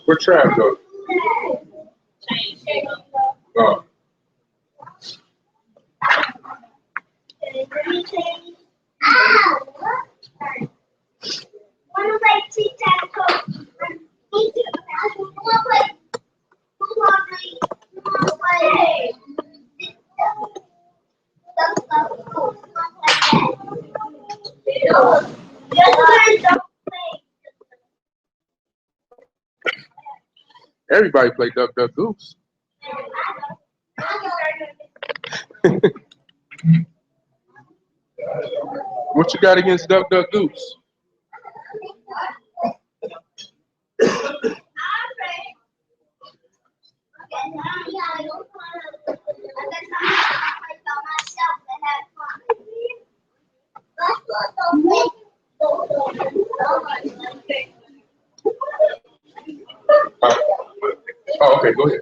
Where Trav go? Oh. Everybody play Duck Duck Goose. What you got against Duck Duck Goose? Oh, okay, go ahead.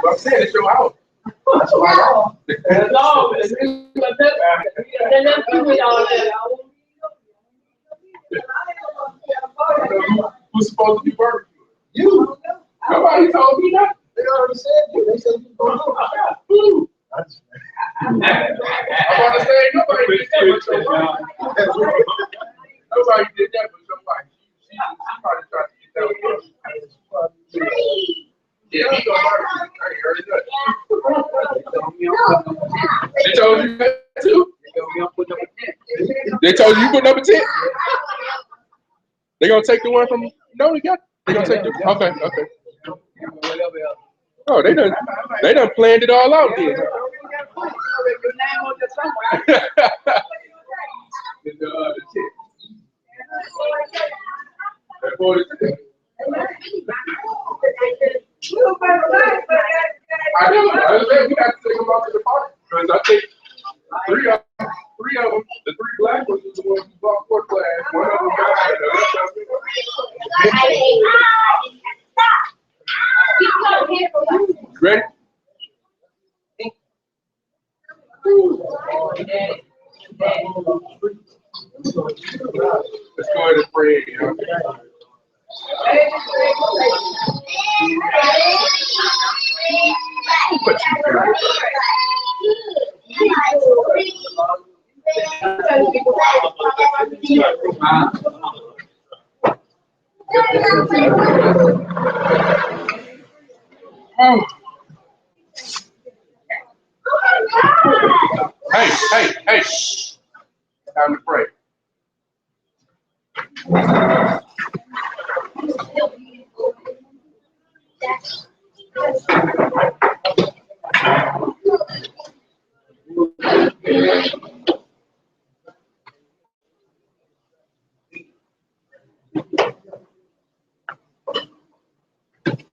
I'm saying it's your house. That's what I know. Who's supposed to be barbecuing? You. Nobody told me that. They already said you. They said you don't know. I'm about to say nobody did that but your wife. Nobody did that but your wife. She probably tried to get that with you. Yeah, he gonna barbecue. I ain't heard that. They told you that too? They told you you put number 10? They gonna take the one from no we got they gonna take the okay. Oh, they done planned it all out then. I know. We got to take them out to the party because I think three of them, the 3 black ones, was the ones who bought 4 class. One of them got it. Ready? Let's go ahead and pray. What you doing? Hey, shh. Time to pray.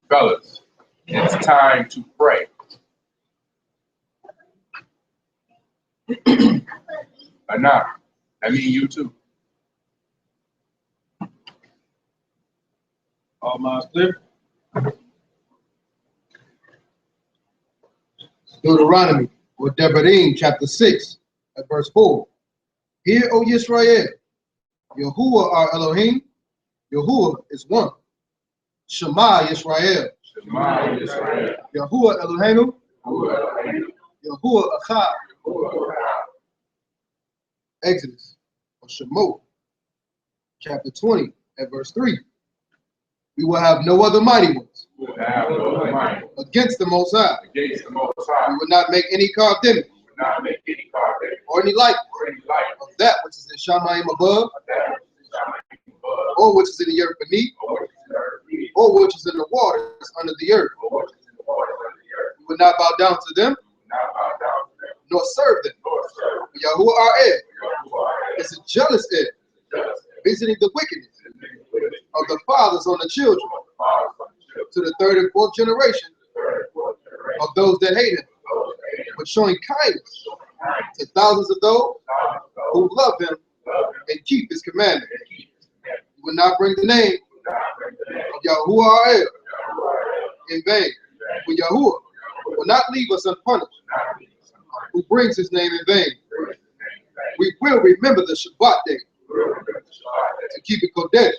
Fellas, it's time to pray. Nah, I mean you too. All minds clear? Deuteronomy, or Devarim, chapter 6, at verse 4. Hear, O Yisrael, Yahuwah our Elohim, Yahuwah is one. Shema Yisrael, Shema Yisrael. Yahuwah Eloheinu, Yahuwah Echad. Exodus, or Shemot, chapter 20, at verse 3. We will have no other mighty ones against the Most High. We will not make any carved image or any likeness of that which is in Shamayim above, or which is in the earth beneath, or which is in the waters under the earth. We will not bow down to them, nor serve them. Yahuwah our El is a jealous El, visiting the wickedness of the fathers on the children, to the third and fourth generation of those that hate him, but showing kindness to thousands of those who love him and keep his commandments. You will not bring the name of Yahuwah our El in vain, for Yahuwah will not leave us unpunished who brings his name in vain. We will remember the Shabbat day to keep it Kodesh.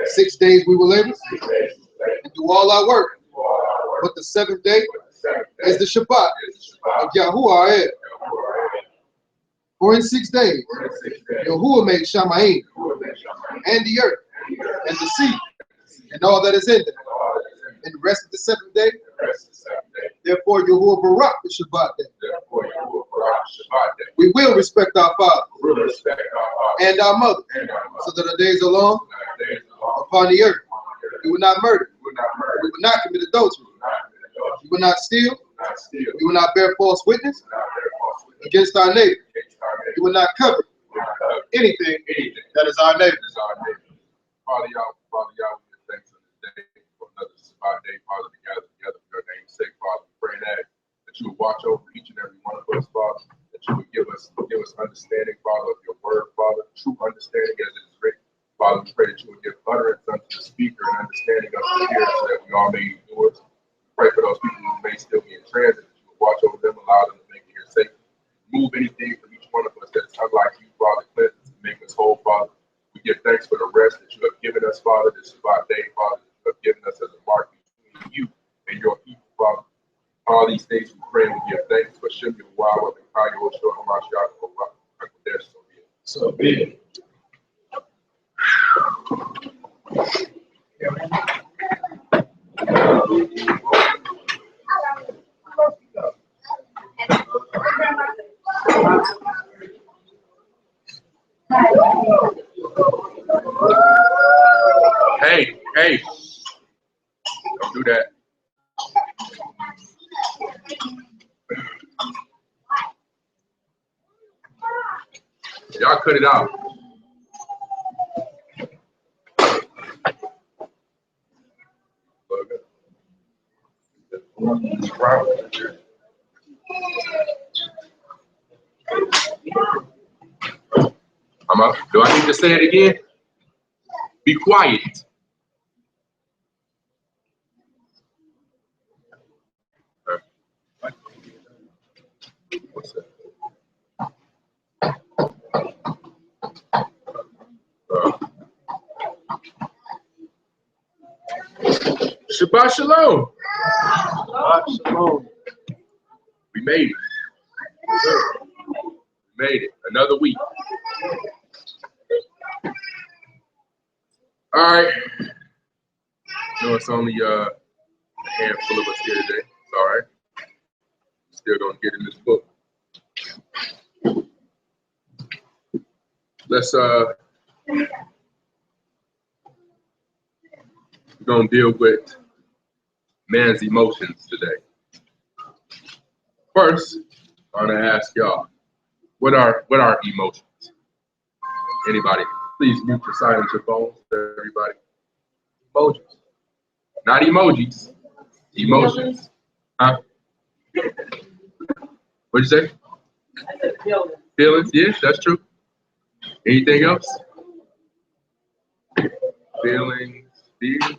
6 days we will labor and do all our work, but the seventh day is the Shabbat of Yahuwah our El. For in 6 days Yahuwah made Shamayim and the earth and the sea and all that is in them, and rested the seventh day. Therefore Yahuwah Barak the Shabbat day. We will respect our father and our mother, so that our days are long upon the earth. We will not murder. We will not commit adultery. We will not steal. We will not bear false witness against our neighbor. We will not covet anything that is our neighbor. Father, y'all, we give thanks on this day for another Shabbat day, Father, to gather together for your name's sake, Father. We pray that you would watch over each and every one of us, Father, that you would give us understanding, Father, of your word, Father, true understanding as it is written. Father, we pray that you would give utterance unto the speaker and understanding unto the hearer, so that we all may be doers. Pray for those people who may still be in transit, that you would watch over them, allow them to make it here safe. Move anything from each one of us that is unlike you, Father, cleanse us and make us whole, Father. We give thanks for the rest that you have given us, Father, this Shabbat day, Father, that you have given us as a mark between you and your people, Father. All these things we pray and we give thanks for Shem Yahuwah and Kayo Shor Hamashiach. So be it. Hey, don't do that. Y'all cut it out. Do I need to say it again? Be quiet. What's that? Shabbat shalom. Shabbat shalom. We made it. We made it. Another week. All right. No, it's only a handful of us here today. It's all right. Still gonna get in this book. Let's we're gonna deal with man's emotions today. First, I'm gonna ask y'all, what are emotions? Anybody? Please mute or silence your phones, everybody. Emojis. Not emojis. Emotions. Huh? What'd you say? I said feelings. Feelings? Yes, that's true. Anything else? Feelings. Feelings.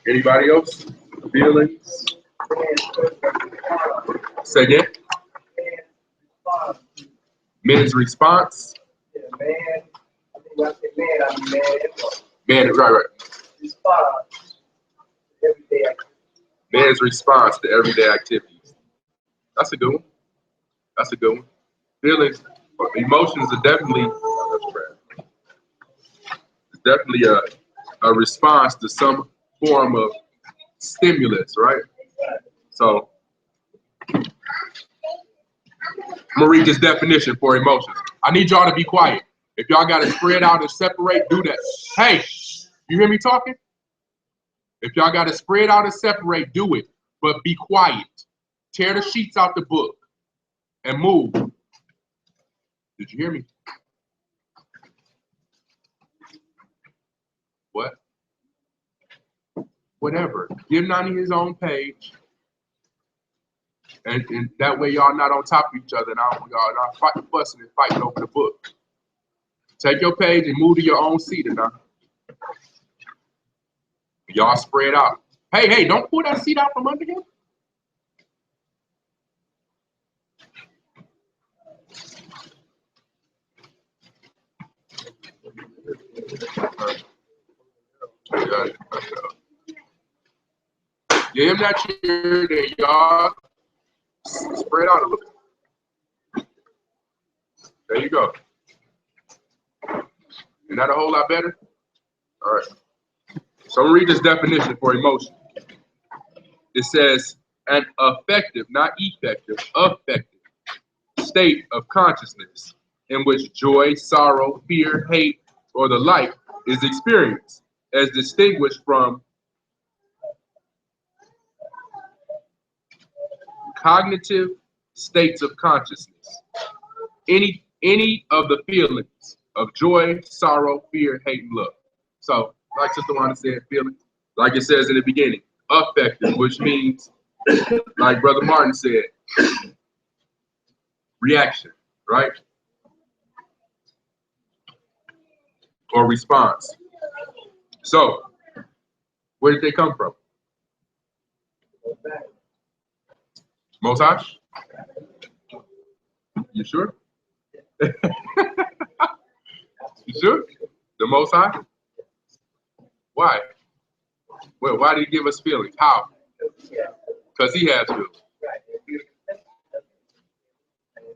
Anybody else? Feelings? Say again? Men's response? Yeah, man. I think when I say man, I mean man. Man, right. Response to everyday activity. Man's response to everyday activities. That's a good one. That's a good one. Feelings, emotions are definitely, a response to some form of stimulus, right? So, I'm gonna read this definition for emotions. I need y'all to be quiet. If y'all gotta spread out and separate, do that. Hey, you hear me talking? If y'all gotta spread out and separate, do it. But be quiet. Tear the sheets out the book and move. Did you hear me? What? Whatever. Give Nani his own page. And that way y'all not on top of each other and y'all not fighting, fussing and fighting over the book. Take your page and move to your own seat and y'all spread out. Hey, don't pull that seat out from under him. Give him that chair, then y'all spread out a little bit. There you go. Isn't that a whole lot better? All right. So I'm gonna read this definition for emotion. It says, an affective, not effective, affective state of consciousness in which joy, sorrow, fear, hate, or the like is experienced, as distinguished from cognitive states of consciousness. Any of the feelings of joy, sorrow, fear, hate, and love. So, like Sister Wanda said, feelings, like it says in the beginning, affective, which means, like Brother Martin said, reaction, right? Or response. So, where did they come from? Most High? You sure? You sure? The Most High? Why? Well, why did he give us feelings? How? Because he has feelings.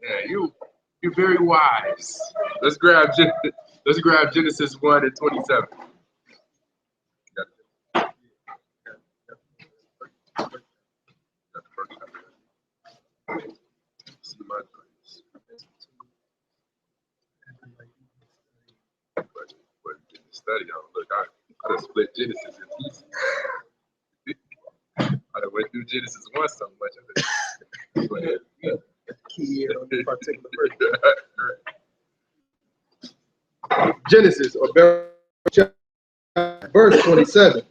Yeah, you're very wise. Let's grab Genesis 1 and 27. Study on. Look, I done split Genesis in pieces. I done went through Genesis 1 so much. Go ahead. Key on this particular verse. Genesis, or verse 27.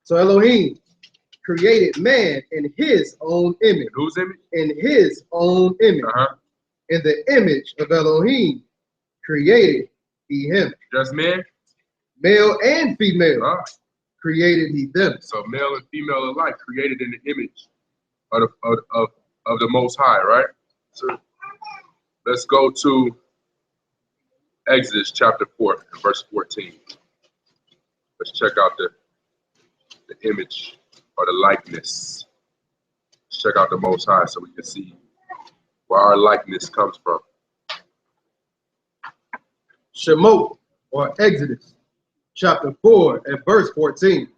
So Elohim created man in his own image. In whose image? In his own image. In the image of Elohim created he him. Just man? Male and female created he them. So male and female alike created in the image of the Most High, right? So let's go to Exodus chapter 4 and verse 14. Let's check out the image or the likeness. Let's check out the Most High so we can see where our likeness comes from. Shemot, or Exodus, chapter 4 and verse 14.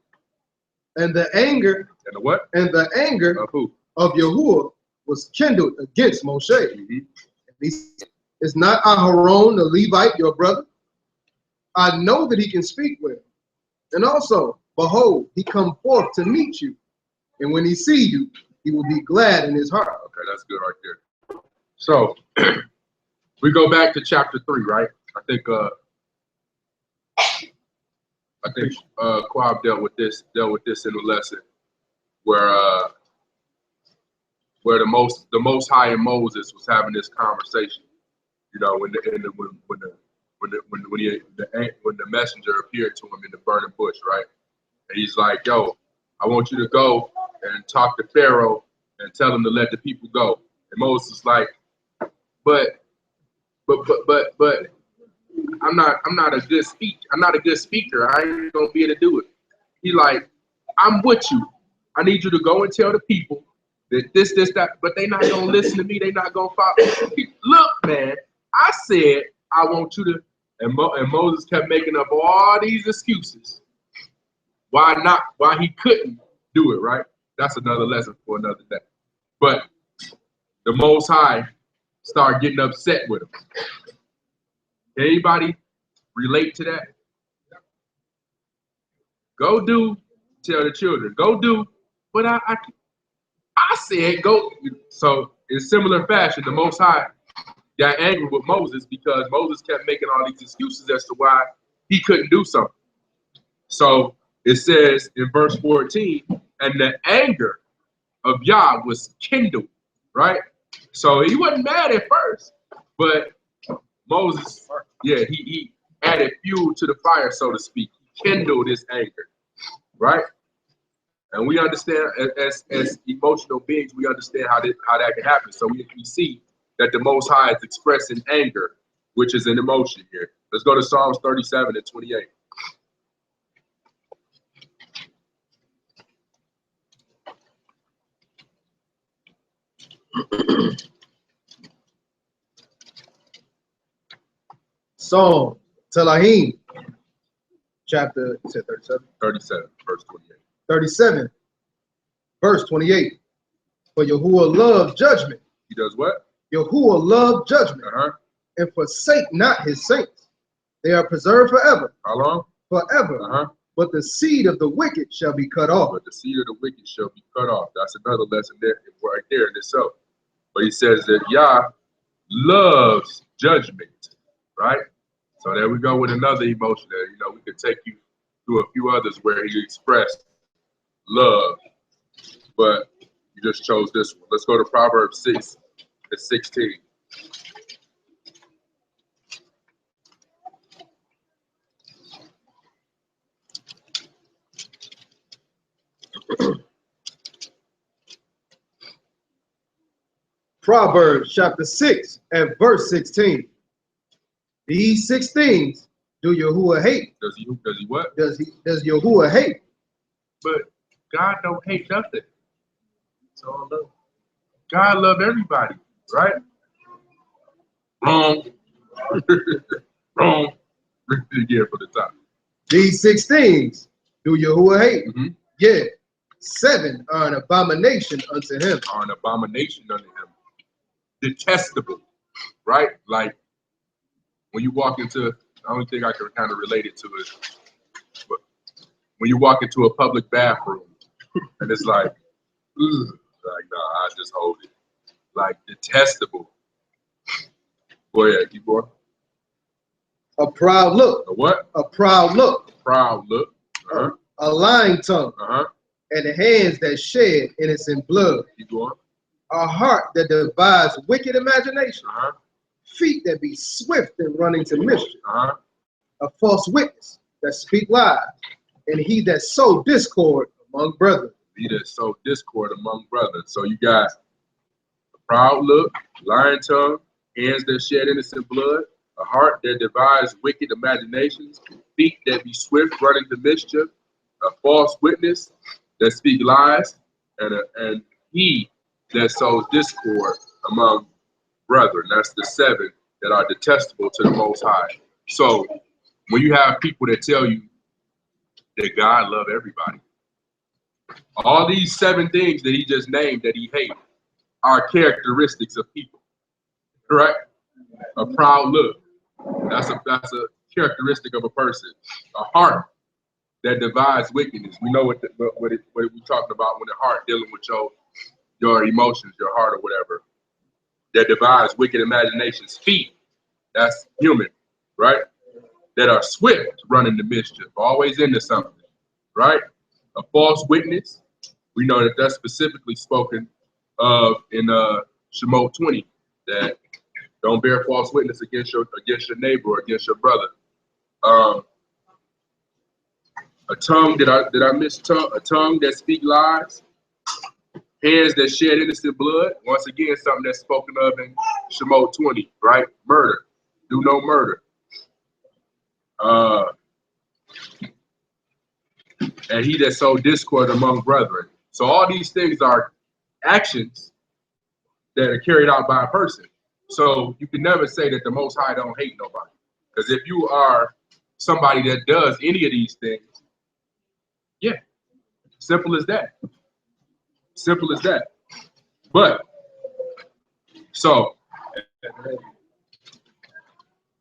And the anger and the what? And the anger of who? Of Yahuwah was kindled against Moshe. And he said, is not Aharon the Levite your brother? I know that he can speak well. And also, behold, he come forth to meet you. And when he see you, he will be glad in his heart. Okay, that's good right there. So we go back to chapter 3, right? I think Quab dealt with this in the lesson where the most high and Moses was having this conversation. You know, when the messenger appeared to him in the burning bush, right? And he's like, yo, I want you to go and talk to Pharaoh and tell him to let the people go. And Moses is like, but I'm not a good speaker. I'm not a good speaker. I ain't gonna be able to do it. He like, I'm with you. I need you to go and tell the people that this, that, but they not gonna listen to me. They not gonna follow. Look, man, I said I want you to, and Moses kept making up all these excuses. Why he couldn't do it, right? That's another lesson for another day. But the Most High started getting upset with him. Anybody relate to that? Go do, tell the children, go do, but I said go. So in similar fashion, the Most High got angry with Moses because Moses kept making all these excuses as to why he couldn't do something. So it says in verse 14, and the anger of Yah was kindled, right? So he wasn't mad at first, but Moses, yeah, he added fuel to the fire, so to speak. He kindled his anger, right? And we understand, as emotional beings, we understand how that can happen. So we see that the Most High is expressing anger, which is an emotion here. Let's go to Psalms 37 and 28. Psalm Telahim, chapter 37, verse 28. 37, verse 28. For Yahuwah loves judgment. He does what? Yahuwah loves judgment, and forsake not his saints. They are preserved forever. How long? Forever. But the seed of the wicked shall be cut off. But the seed of the wicked shall be cut off. That's another lesson there, right there in itself. But he says that Yah loves judgment, right? So there we go with another emotion there. You know, we could take you through a few others where he expressed love, but you just chose this one. Let's go to Proverbs 6 and 16. Proverbs chapter 6 and verse 16. These 6 things do Yahuwah hate. Does he what? Does Yahuwah hate? But God don't hate nothing. So God love everybody, right? Wrong. Wrong. Again from the top. These 6 things do Yahuwah hate. Yeah. 7 are an abomination unto him. Are an abomination unto him. Detestable, right? Like when you walk into, the only thing I can kind of relate it to is, but when you walk into a public bathroom and it's like, ugh, like, nah, I just hold it. Like detestable. Go ahead, keep going. A proud look. A what? A proud look. A proud look. A lying tongue. and hands that shed innocent blood. Keep going. A heart that devises wicked imagination. Uh-huh. Feet that be swift in running to mischief. Uh-huh. A false witness that speak lies, and he that sow discord among brethren. He that sow discord among brothers. So you got a proud look, lying tongue, hands that shed innocent blood, a heart that devises wicked imaginations, feet that be swift running to mischief, a false witness that speak lies, and he that sows discord among brethren. That's the 7 that are detestable to the Most High. So when you have people that tell you that God loves everybody, all these 7 things that he just named that he hates are characteristics of people, correct? A proud look, that's a characteristic of a person. A heart that divides wickedness. We know what we're talking about when the heart dealing with your emotions, your heart or whatever. That divides wicked imaginations. Feet, that's human, right? That are swift running to mischief, always into something, right? A false witness. We know that that's specifically spoken of in Shemot 20, that don't bear false witness against your neighbor or against your brother. A tongue, did I miss tongue? A tongue that speak lies. Hands that shed innocent blood. Once again, something that's spoken of in Shemot 20, right? Murder. Do no murder. And he that sow discord among brethren. So all these things are actions that are carried out by a person. So you can never say that the Most High don't hate nobody. Because if you are somebody that does any of these things, yeah, simple as that. Simple as that. But so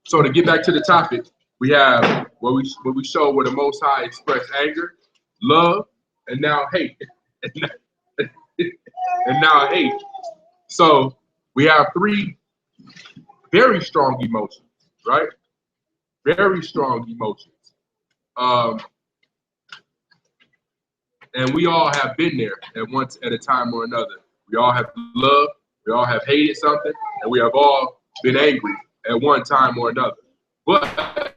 to get back to the topic, we have where we show where the Most High expressed anger, love, and now hate. And now hate. So we have 3 very strong emotions, right? Very strong emotions. And we all have been there at a time or another. We all have loved, we all have hated something, and we have all been angry at one time or another. But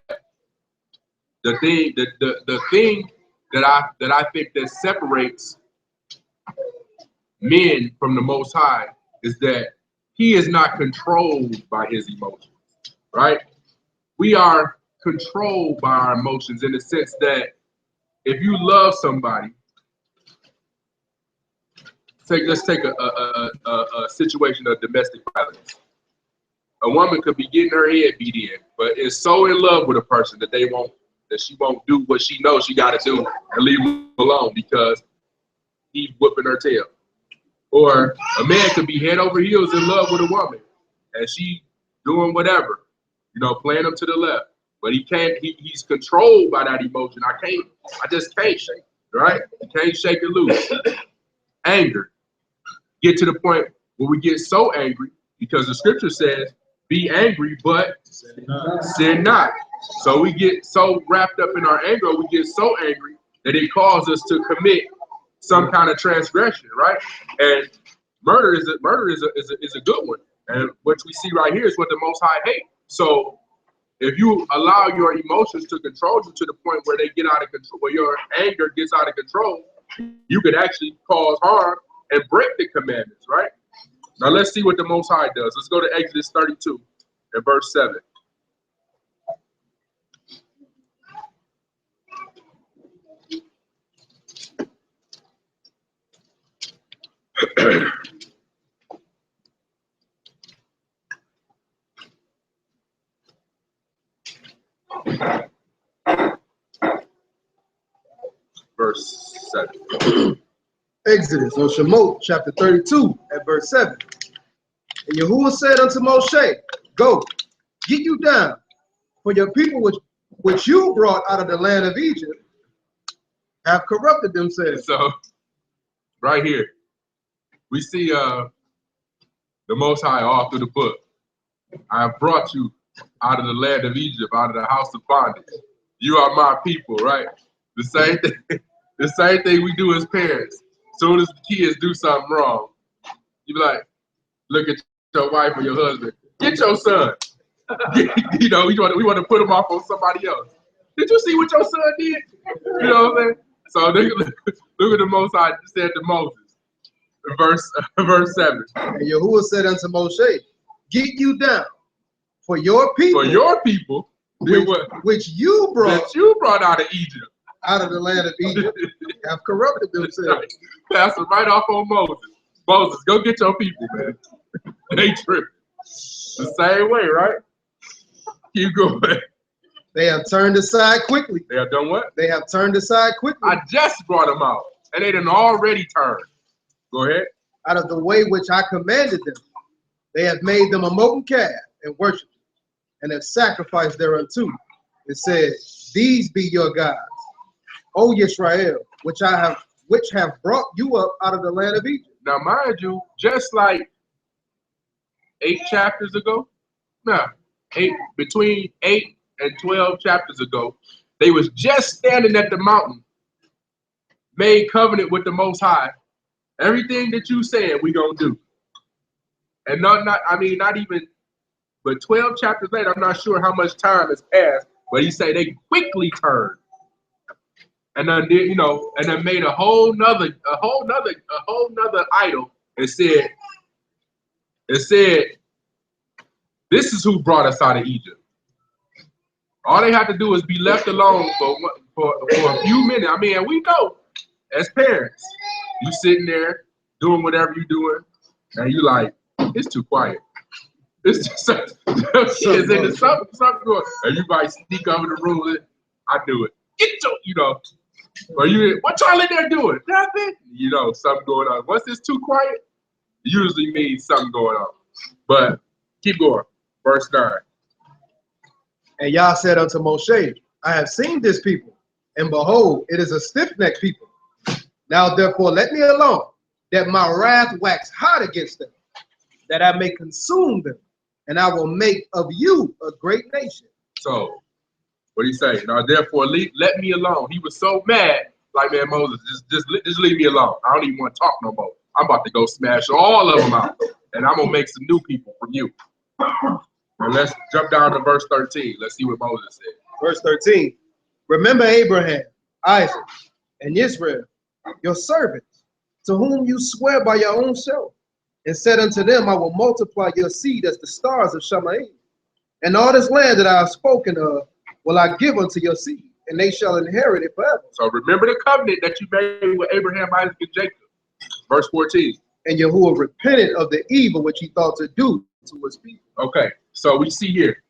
the thing that I think that separates men from the Most High is that he is not controlled by his emotions, right? We are controlled by our emotions in the sense that if you love somebody, let's take a situation of domestic violence. A woman could be getting her head beat in, but is so in love with a person that she won't do what she knows she got to do and leave him alone because he's whooping her tail. Or a man could be head over heels in love with a woman, and she doing whatever, playing him to the left. But he's controlled by that emotion. I just can't shake, right? You can't shake it loose. Anger. Get to the point where we get so angry because the scripture says, be angry, but sin not. So we get so wrapped up in our anger, we get so angry that it causes us to commit some kind of transgression, right? And murder is a good one. And what we see right here is what the Most High hates. So if you allow your emotions to control you to the point where they get out of control, where your anger gets out of control, you could actually cause harm and break the commandments, right? Now let's see what the Most High does. Let's go to Exodus 32 and verse 7. Verse 7. Exodus, or Shemot, chapter 32, at verse 7. And Yahuwah said unto Moshe, go, get you down, for your people which you brought out of the land of Egypt have corrupted themselves. So, right here, we see the Most High all through the book. I have brought you out of the land of Egypt, out of the house of bondage. You are my people, right? The same thing. The same thing we do as parents. Soon as the kids do something wrong, you be like, look at your wife or your husband. Get your son. You know, we want to put him off on somebody else. Did you see what your son did? You know what I'm saying? So look at the Most High said to Moses, verse 7. And Yahuwah said unto Moshe, get you down, for your people. For your people, which you brought out of Egypt. Out of the land of Egypt, have corrupted themselves. Pass it right off on Moses. Moses, go get your people, man. They tripping. The same way, right? Keep going. They have turned aside quickly. They have done what? They have turned aside quickly. I just brought them out, and they done already turned. Go ahead. Out of the way which I commanded them, they have made them a molten calf and worshipped it, and have sacrificed thereunto, and said, these be your gods, O Yisrael, which have brought you up out of the land of Egypt. Now, mind you, just like 8 chapters ago, between 8 and 12 chapters ago, they was just standing at the mountain, made covenant with the Most High. Everything that you said, we gonna do. And not even, but 12 chapters later, I'm not sure how much time has passed, but he say they quickly turned. And then and then made a whole nother idol and said, this is who brought us out of Egypt. All they have to do is be left alone for a few minutes. I mean, and we know as parents, you sitting there doing whatever you're doing, and you like, it's too quiet. It's just kids in the something going. And you might sneak over the room. And, I do it. Get your, or what y'all in there doing? Nothing. Something going on. Once it's too quiet, usually means something going on. But keep going. Verse 9. And Yah said unto Moshe, I have seen this people, and behold, it is a stiff-necked people. Now therefore let me alone, that my wrath wax hot against them, that I may consume them, and I will make of you a great nation. So, what do you say? Now therefore let me alone. He was so mad, like, man, Moses, just leave me alone. I don't even want to talk no more. I'm about to go smash all of them out, and I'm gonna make some new people from you. And let's jump down to verse 13. Let's see what Moses said. Verse 13. Remember Abraham, Isaac, and Israel, your servants, to whom you swear by your own self, and said unto them, I will multiply your seed as the stars of Shamaim. And all this land that I have spoken of will I give unto your seed, and they shall inherit it forever. So remember the covenant that you made with Abraham, Isaac, and Jacob. Verse 14. And Yahuwah repented of the evil which he thought to do to his people. Okay, so we see here,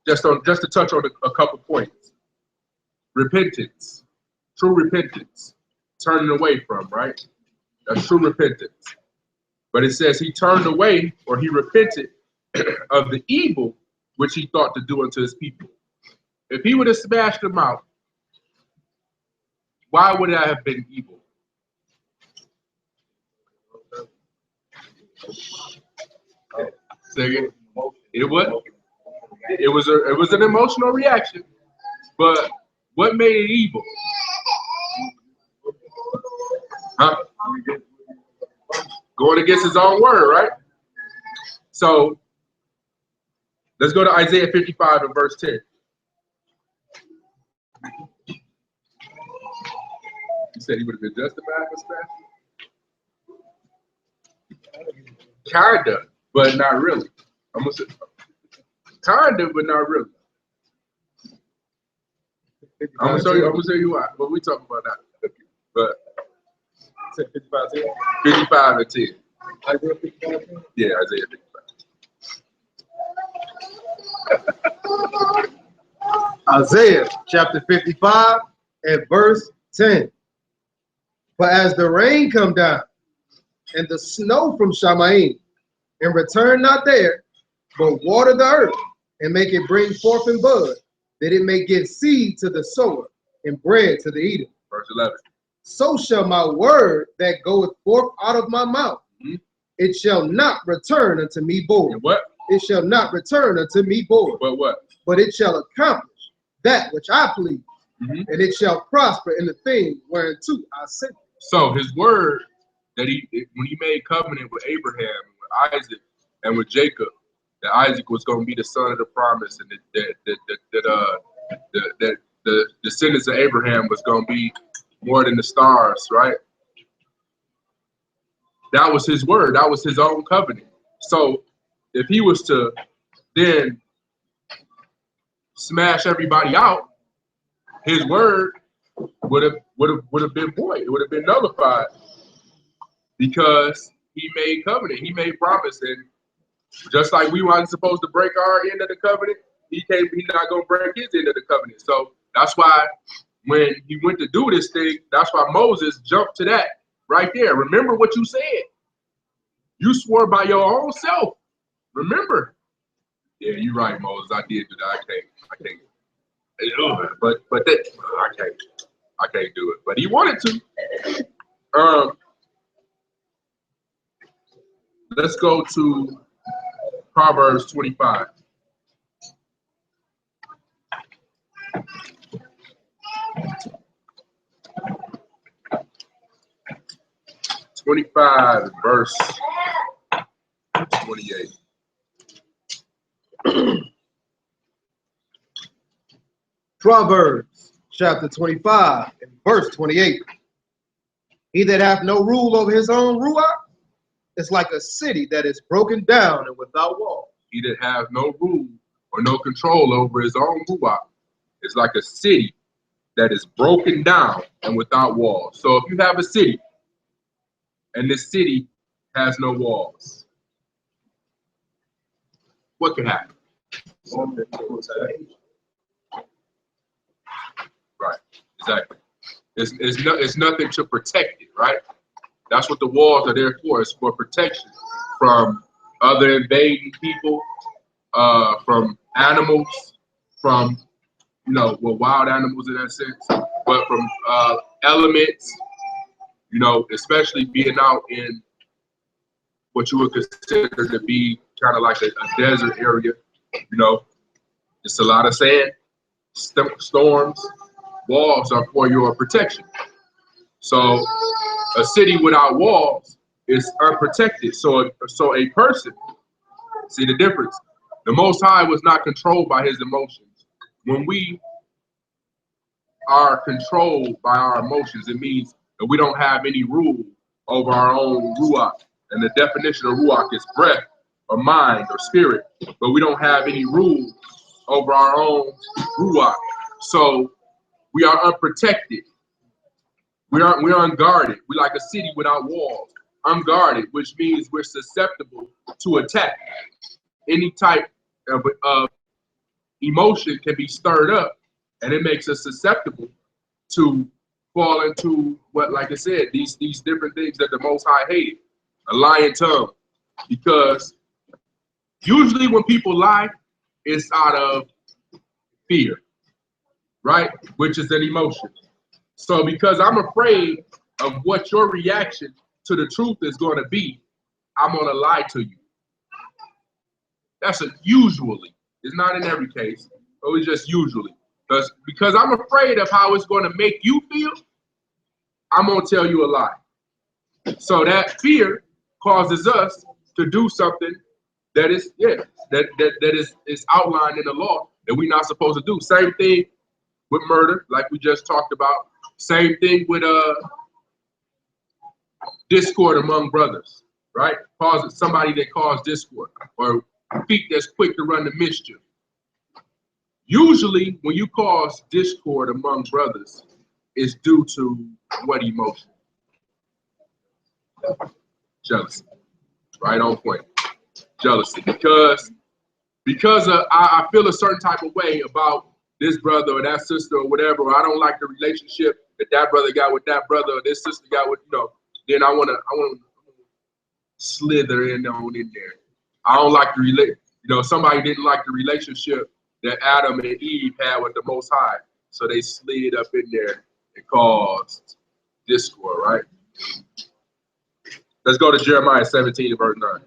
just to touch on a couple points. Repentance, true repentance, turning away from, right? That's true repentance. But it says he turned away, or he repented of the evil which he thought to do unto his people. If he would have smashed them out, why would that have been evil? Say again. It was an emotional reaction, but what made it evil? Huh? Going against his own word, right? So let's go to Isaiah 55 and verse 10. You said he would have been justified for smashing? Kinda, but not really. I'm gonna say kinda, but not really. I'm gonna show you why. But we talking about that. But 55 and 10. Isaiah 55 and 10? Yeah, Isaiah 55. Isaiah chapter 55 and verse 10. For as the rain come down and the snow from Shamaim, and return not there, but water the earth, and make it bring forth and bud, that it may give seed to the sower and bread to the eater. Verse 11. So shall my word that goeth forth out of my mouth, it shall not return unto me void. What? It shall not return unto me void. But what? But it shall accomplish that which I please, and it shall prosper in the thing whereunto I sent you. So his word that when he made covenant with Abraham, with Isaac, and with Jacob, that Isaac was going to be the son of the promise, and that the descendants of Abraham was going to be more than the stars, right? That was his word. That was his own covenant. So if he was to then smash everybody out, his word would have been void. It would have been nullified because he made covenant. He made promise, and just like we weren't supposed to break our end of the covenant, he's not going to break his end of the covenant. So that's why when he went to do this thing, that's why Moses jumped to that right there. Remember what you said. You swore by your own self. Remember? Yeah, you're right, Moses. I did do that. I can't. But that I can't do it. But he wanted to. Let's go to Proverbs 25. Verse 28. Proverbs chapter 25 and verse 28. He that hath no rule over his own ruach is like a city that is broken down and without wall. He that hath no rule or no control over his own ruach is like a city that is broken down and without walls. So if you have a city and this city has no walls, what can happen? Right, exactly. It's nothing to protect it, right? That's what the walls are there for. It's for protection from other invading people, from animals, from, wild animals in that sense, but from elements, especially being out in what you would consider to be kind of like a desert area. It's a lot of sand, storms. Walls are for your protection. So a city without walls is unprotected. So a person, see the difference. The Most High was not controlled by his emotions. When we are controlled by our emotions, it means that we don't have any rule over our own ruach. And the definition of ruach is breath or mind or spirit, but we don't have any rule over our own ruach. So we are unprotected. We're unguarded. We're like a city without walls. Unguarded, which means we're susceptible to attack. Any type of emotion can be stirred up, and it makes us susceptible to fall into what, like I said, these different things that the Most High hated. A lying tongue. Because usually when people lie, it's out of fear, right? Which is an emotion. So because I'm afraid of what your reaction to the truth is going to be, I'm going to lie to you. That's usually. It's not in every case, but it's just usually. Because I'm afraid of how it's going to make you feel, I'm going to tell you a lie. So that fear causes us to do something that is, that is outlined in the law that we're not supposed to do. Same thing with murder, like we just talked about. Same thing with discord among brothers, right? Somebody that caused discord, or feet that's quick to run the mischief. Usually, when you cause discord among brothers, it's due to what emotion? Jealousy. Right on point. Jealousy. Because I feel a certain type of way about this brother or that sister or whatever, or I don't like the relationship that brother got with that brother or this sister got with, then I want to slither in there. I don't like the somebody didn't like the relationship that Adam and Eve had with the Most High, so they slid up in there and caused discord, right? Let's go to Jeremiah 17 and verse 9.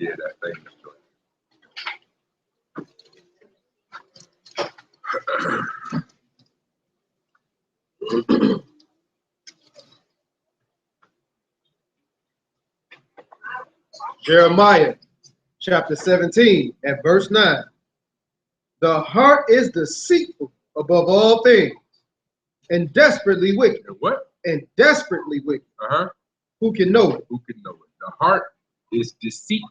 Yeah, that famous joint. Jeremiah chapter 17 and verse 9. The heart is deceitful above all things and desperately wicked. And what? And desperately wicked. Uh-huh. Who can know it? Who can know it? The heart is deceitful.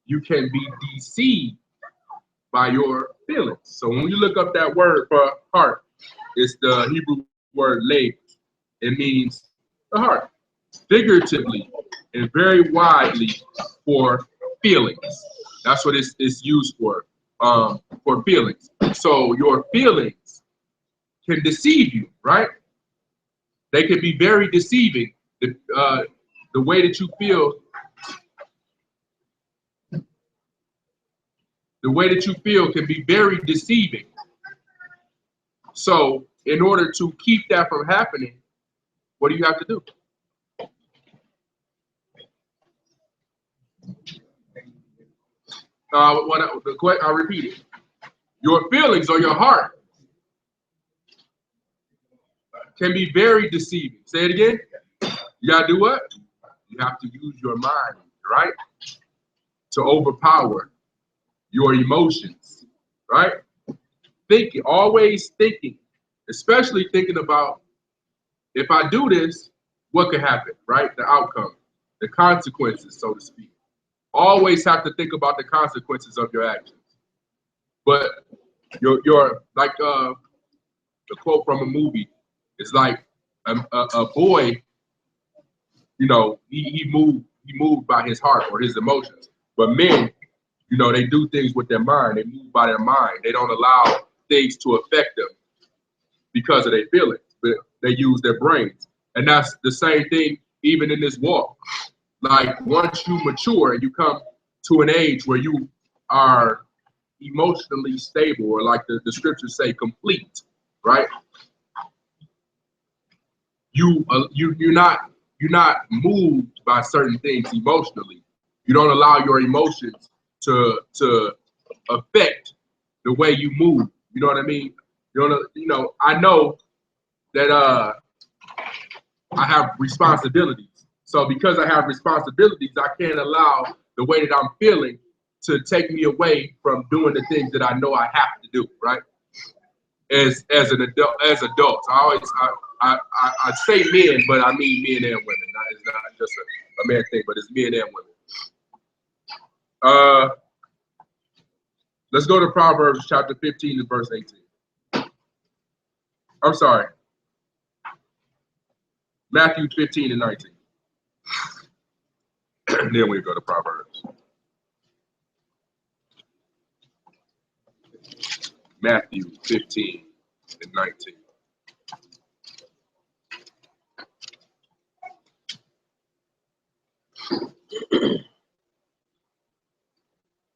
You can be deceived by your feelings. So when you look up that word for heart, it's the Hebrew word lev. It means the heart, figuratively and very widely for feelings. That's what it's used for feelings. So your feelings can deceive you, right? They can be very deceiving. The way that you feel, can be very deceiving. So in order to keep that from happening, what do you have to do? I'll repeat it. Your feelings or your heart can be very deceiving. Say it again. You gotta do what? You have to use your mind, right? To overpower your emotions, right? Thinking, always thinking, especially thinking about, if I do this, what could happen, right? The outcome, the consequences, so to speak. Always have to think about the consequences of your actions. But your like the quote from a movie is like a boy, you know, he moved by his heart or his emotions. But men, you know, they do things with their mind. They move by their mind. They don't allow things to affect them because of their feelings, but they use their brains. And that's the same thing even in this walk. Like once you mature and you come to an age where you are emotionally stable, or like the scriptures say, complete, right? You're not moved by certain things emotionally. You don't allow your emotions to affect the way you move. You know what I mean? You know, I know that I have responsibilities. So because I have responsibilities, I can't allow the way that I'm feeling to take me away from doing the things that I know I have to do, right? As an adult, I say men, but I mean men and women. It's not just a man thing, but it's men and women. Let's go to Proverbs chapter 15 and verse 18. I'm sorry. Matthew 15 and 19. And then we go to Proverbs. Matthew 15 and 19.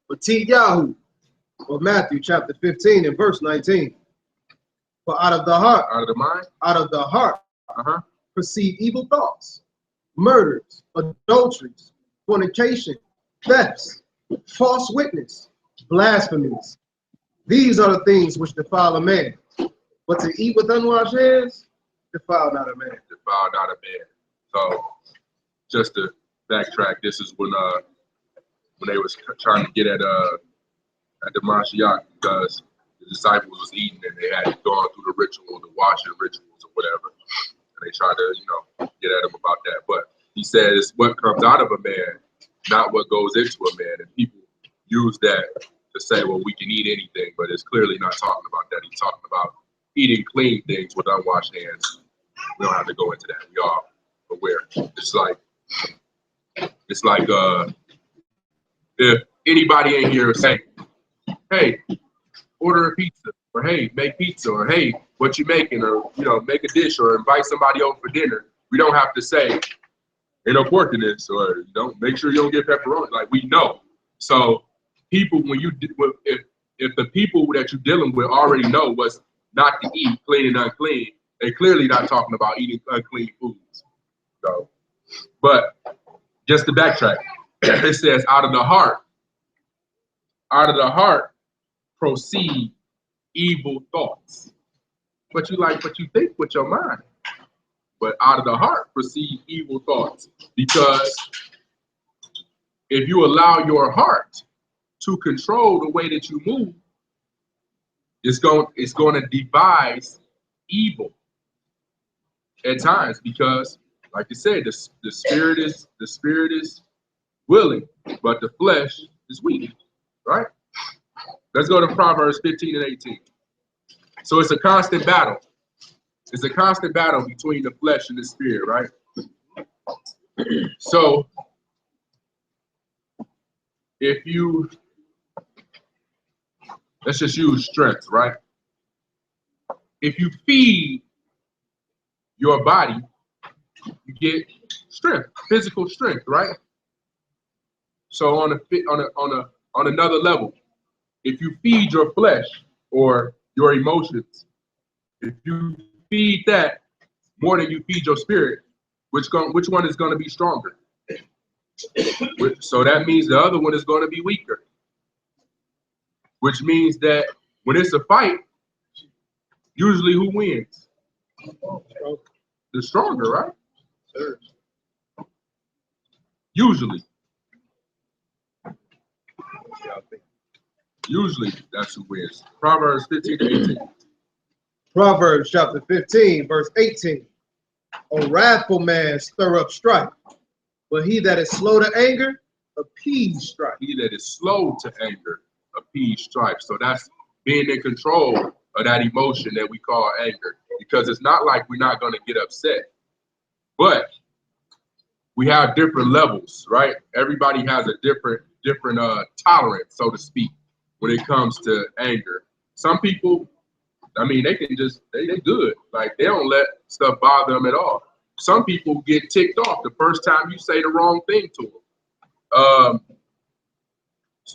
But Yahoo, or Matthew chapter 15 and verse 19. For out of the heart, out of the mind, out of the heart, proceed evil thoughts, murders, adulteries, fornication, thefts, false witness, blasphemies. These are the things which defile a man. But to eat with unwashed hands, defile not a man. Defile not a man. So, just to backtrack, this is when they was trying to get at the Mashiach, because the disciples was eating and they had gone through the ritual, the washing rituals or whatever, and they tried to, you know, get at him about that. But he says, what comes out of a man, not what goes into a man. And people use that to say, well, we can eat anything, but it's clearly not talking about that. He's talking about eating clean things with unwashed hands. We don't have to go into that. We are aware. It's like if anybody in here say, hey, order a pizza, or hey, make pizza, or hey, what you making, or, you know, make a dish, or invite somebody over for dinner. We don't have to say, ain't no pork in this, or don't make sure you don't get pepperoni. Like, we know. So people, when you if the people that you're dealing with already know what's not to eat, clean and unclean, they clearly not talking about eating unclean foods. So, but just to backtrack, it says, out of the heart proceed evil thoughts. But you think with your mind. But out of the heart proceed evil thoughts. Because if you allow your heart to control the way that you move, it's going to devise evil at times. Because, like you said, the spirit is willing, but the flesh is weak. Right? Let's go to Proverbs 15 and 18. So it's a constant battle. It's a constant battle between the flesh and the spirit, right? So let's just use strength, right? If you feed your body, you get strength, physical strength, right? So on another level, if you feed your flesh or your emotions, if you feed that more than you feed your spirit, which one is going to be stronger? So that means the other one is going to be weaker. Which means that when it's a fight, usually who wins? The stronger, right? Sure. Usually that's who wins. Proverbs 15 to 18. Proverbs chapter 15, verse 18. A wrathful man stir up strife, but he that is slow to anger appease strife. He that is slow to anger appease strife. So that's being in control of that emotion that we call anger. Because it's not like we're not going to get upset, but we have different levels, right? Everybody has a different tolerance, so to speak, when it comes to anger. Some people, I mean, they can just, they good. Like, they don't let stuff bother them at all. Some people get ticked off the first time you say the wrong thing to them.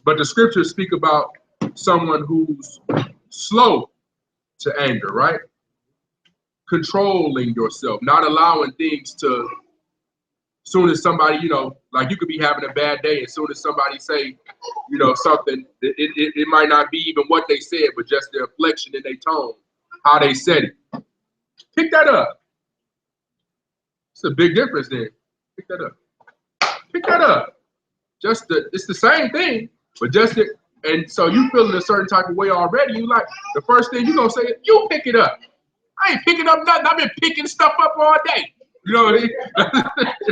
But the scriptures speak about someone who's slow to anger, right? Controlling yourself, not allowing things to, soon as somebody, like you could be having a bad day, as soon as somebody say, something, it might not be even what they said, but just the inflection in their tone, how they said it. Pick that up. It's a big difference there. Pick that up. Pick that up. It's the same thing, but and so you feeling a certain type of way already. You like, the first thing you gonna say is, you pick it up. I ain't picking up nothing. I've been picking stuff up all day. You know what I mean?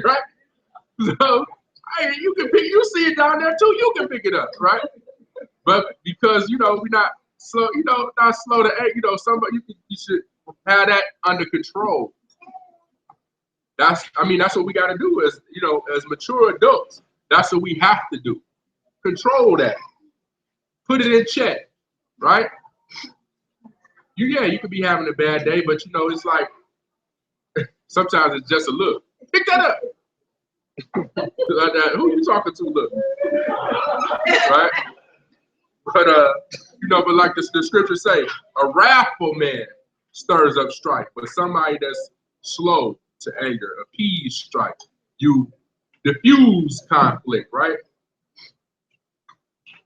Right? So you see it down there too, you can pick it up, right? But because we're not slow, not slow to act, somebody you should have that under control. That's what we gotta do as as mature adults. That's what we have to do. Control that. Put it in check, right? You could be having a bad day, but it's like sometimes it's just a look. Pick that up. Who you talking to? Look, right? But but like the scriptures say, a wrathful man stirs up strife, but somebody that's slow to anger appease strife. You diffuse conflict, right?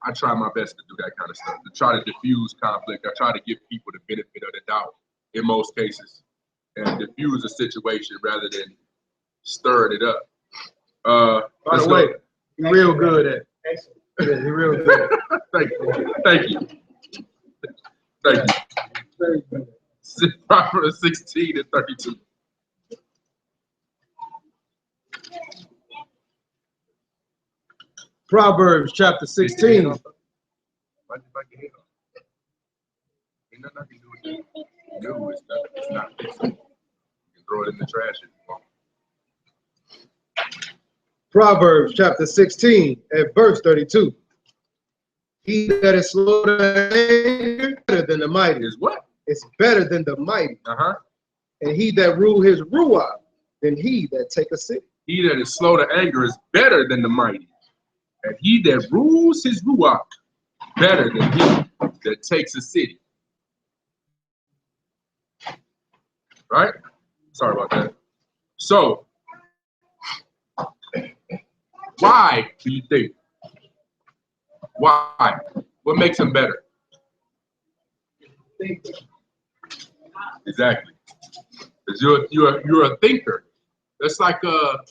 I try my best to do that kind of stuff, to try to diffuse conflict. I try to give people the benefit of the doubt in most cases and diffuse a situation rather than stirring it up. By the way, you're real good at it. Yeah, you're real good. Thank you. Proverbs 16 and 32. Proverbs chapter 16. Ain't nothing I can do with that. No, it's not fixing. You can throw it in the trash if you want. Proverbs chapter 16 at verse 32. He that is slow to anger is better than the mighty. Is what? It's better than the mighty. Uh-huh. And he that rule his ruach than he that take a city. He that is slow to anger is better than the mighty. And he that rules his ruach better than he that takes a city. Right? Sorry about that. So, Why do you think? Why? What makes him better? Exactly. Because you're a thinker. That's like the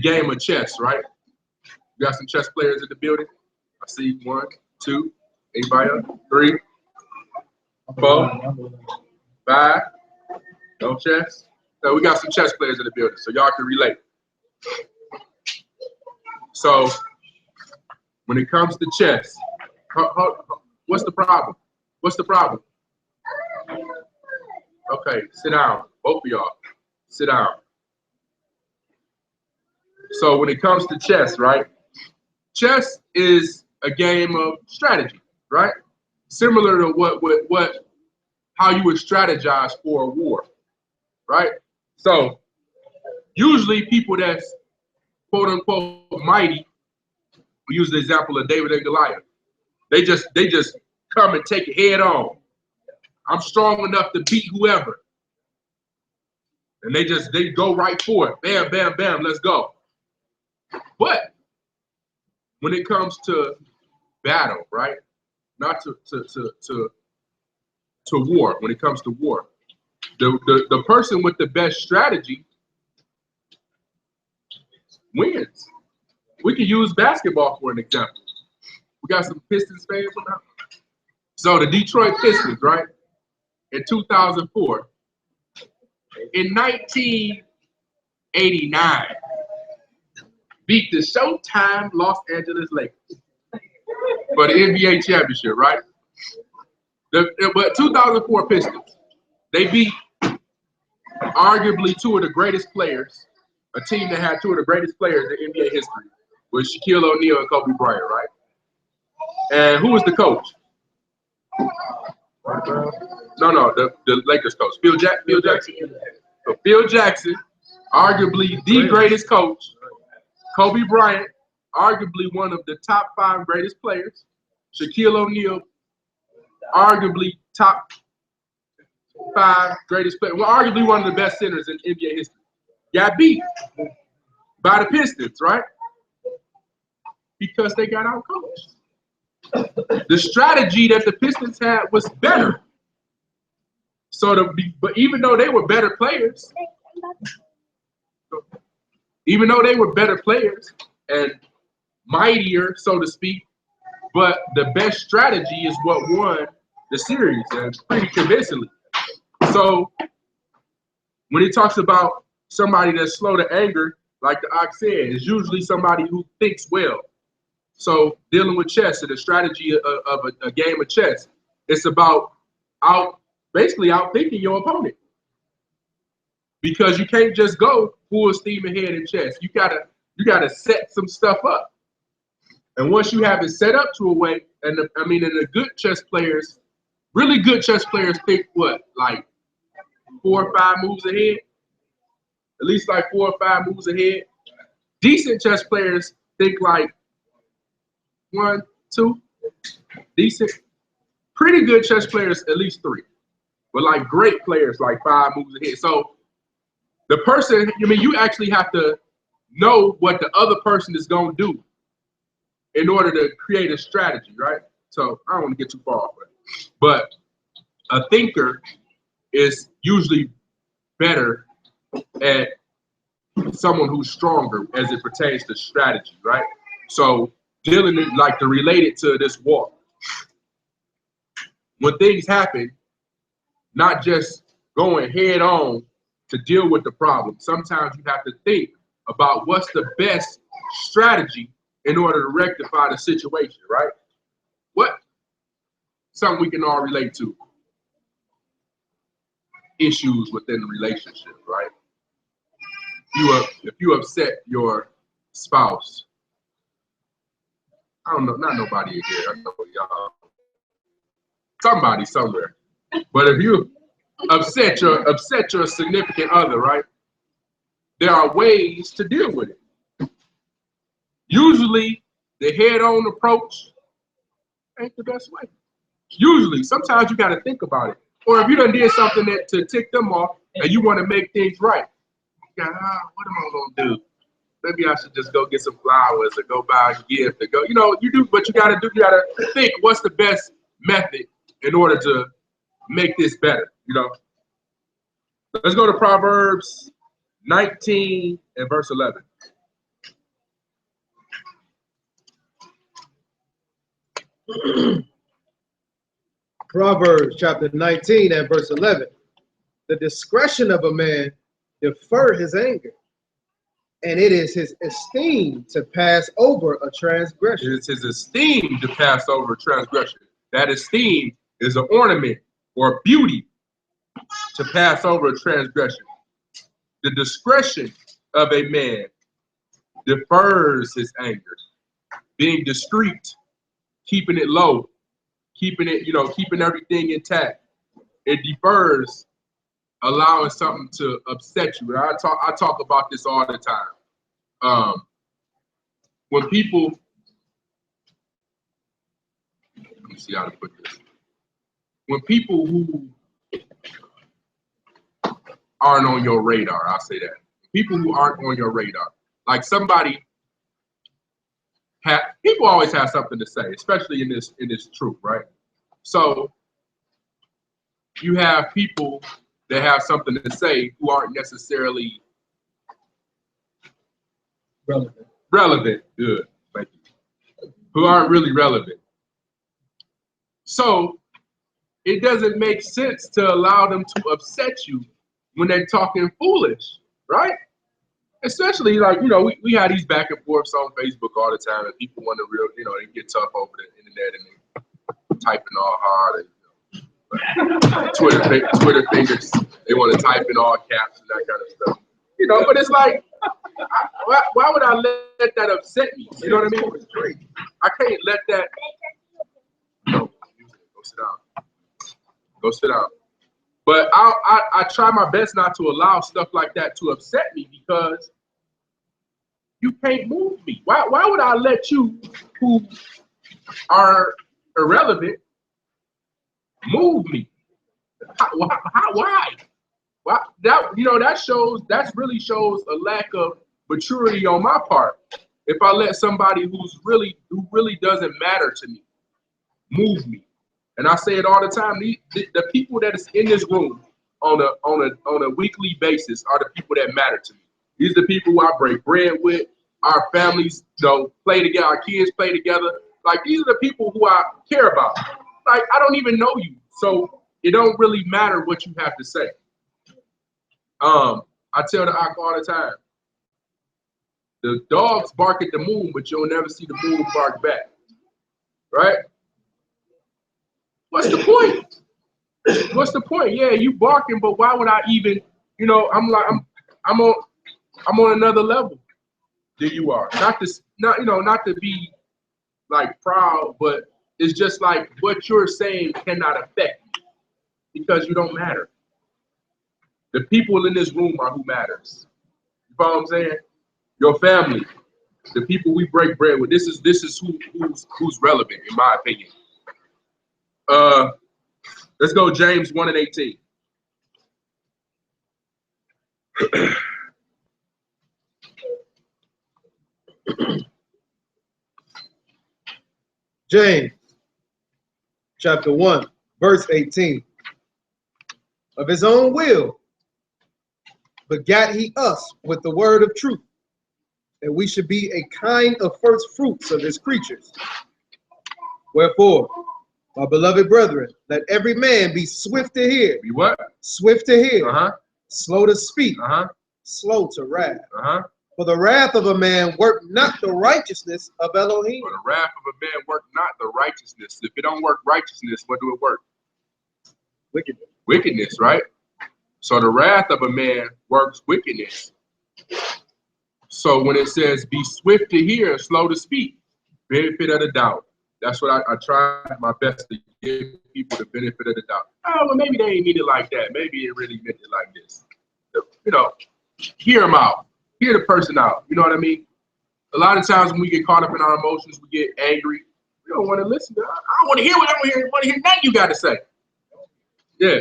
game of chess, right? You got some chess players in the building. I see 1, 2, anybody else? 3, 4, 5. No chess. No, we got some chess players in the building, so y'all can relate. So when it comes to chess, what's the problem? What's the problem? Okay, sit down, both of y'all. Sit down. So when it comes to chess, right? Chess is a game of strategy, right? Similar to how you would strategize for a war, right? So usually people that's quote unquote mighty, we use the example of David and Goliath. They just come and take it head on. I'm strong enough to beat whoever. And they go right for it. Bam, bam, bam, let's go. But when it comes to battle, right? Not to war, when it comes to war, the person with the best strategy wins. We can use basketball for an example. We got some Pistons fans now. So the Detroit Pistons, right? In 2004, in 1989, beat the Showtime Los Angeles Lakers for the NBA championship, right? But 2004 Pistons, they beat arguably two of the greatest players, a team that had two of the greatest players in NBA history, with Shaquille O'Neal and Kobe Bryant, right? And who was the coach? No, the Lakers coach, Phil Jackson. So Phil Jackson, arguably the greatest coach. Kobe Bryant, arguably one of the top 5 greatest players. Shaquille O'Neal, arguably top 5 greatest players. Well, arguably one of the best centers in NBA history. Got beat by the Pistons, right? Because they got out-coached. The strategy that the Pistons had was better. But even though they were better players, and mightier, so to speak, but the best strategy is what won the series, and pretty convincingly. So when he talks about somebody that's slow to anger, like the Ox said, is usually somebody who thinks well. So dealing with chess and the strategy of a game of chess, it's about basically outthinking your opponent. Because you can't just go full steam ahead in chess. You gotta set some stuff up. And once you have it set up to a way, and the good chess players, really good chess players think what, like 4 or 5 moves ahead? At least like 4 or 5 moves ahead. Decent chess players think like 1, 2. Decent. Pretty good chess players, at least 3. But like great players, like 5 moves ahead. So the person, you actually have to know what the other person is going to do in order to create a strategy, right? So I don't want to get too far off of it. But a thinker is usually better at someone who's stronger as it pertains to strategy, right? So dealing it, like to relate it to this war. When things happen, not just going head on to deal with the problem. Sometimes you have to think about what's the best strategy in order to rectify the situation, right? What? Something we can all relate to. Issues within the relationship, right? If you upset your spouse, I don't know, not nobody in here, I know y'all, somebody somewhere. But if you upset your significant other, right? There are ways to deal with it. Usually, the head-on approach ain't the best way. Usually, sometimes you got to think about it. Or if you done did something to tick them off and you want to make things right, you got, what am I gonna do? maybe I should just go get some flowers or go buy a gift or go, you do what you gotta do. You gotta think what's the best method in order to make this better, Let's go to Proverbs 19 and verse 11. Proverbs chapter 19 and verse 11. The discretion of a man defer his anger, and it is his esteem to pass over a transgression. It's his esteem to pass over transgression. That esteem is an ornament or beauty to pass over a transgression. The discretion of a man defers his anger. Being discreet, keeping it low, keeping everything intact. It defers allowing something to upset you. And I talk about this all the time. When people, let me see how to put this. When people who aren't on your radar, I'll say that. People who aren't on your radar, like people always have something to say, especially in this truth, right? So you have people that have something to say who aren't necessarily relevant. Good, thank you. Who aren't really relevant. So it doesn't make sense to allow them to upset you when they're talking foolish, right? Especially we have these back and forths on Facebook all the time, and people want to they get tough over the internet and they typing all hard and Twitter fingers, they want to type in all caps and that kind of stuff. But it's like, why would I let that upset me? You know what I mean? I can't let that. No, go sit down. Go sit down. But I try my best not to allow stuff like that to upset me, because you can't move me. Why would I let you, who are irrelevant, move me? Why? That really shows a lack of maturity on my part. If I let somebody who really doesn't matter to me move me. And I say it all the time. The people that is in this room on a weekly basis are the people that matter to me. These are the people who I break bread with. Our families, play together. Our kids play together. Like, these are the people who I care about. Like, I don't even know you, so it don't really matter what you have to say. I tell the Ak all the time, the dogs bark at the moon, but you'll never see the moon bark back. Right? What's the point? What's the point? Yeah, you barking, but why would I even, I'm on another level than you are. Not to be like proud, but it's just like what you're saying cannot affect me because you don't matter. The people in this room are who matters. You follow what I'm saying? Your family, the people we break bread with. This is who's relevant, in my opinion. Let's go James 1 and 18. James chapter 1, verse 18. Of his own will begat he us with the word of truth, that we should be a kind of first fruits of his creatures. Wherefore, my beloved brethren, let every man be swift to hear. Be what? Swift to hear. Slow to speak. Slow to wrath. For the wrath of a man work not the righteousness of Elohim. For the wrath of a man work not the righteousness. If it don't work righteousness, what do it work? Wickedness. Wickedness, right? So the wrath of a man works wickedness. So when it says be swift to hear and slow to speak, benefit of the doubt. That's what I try my best to give people the benefit of the doubt. Oh, well, maybe they ain't mean it like that. Maybe it really meant it like this. Hear them out. Hear the person out. You know what I mean? A lot of times when we get caught up in our emotions, we get angry. We don't want to listen. I don't want to hear what I want to hear nothing you got to say. Yeah.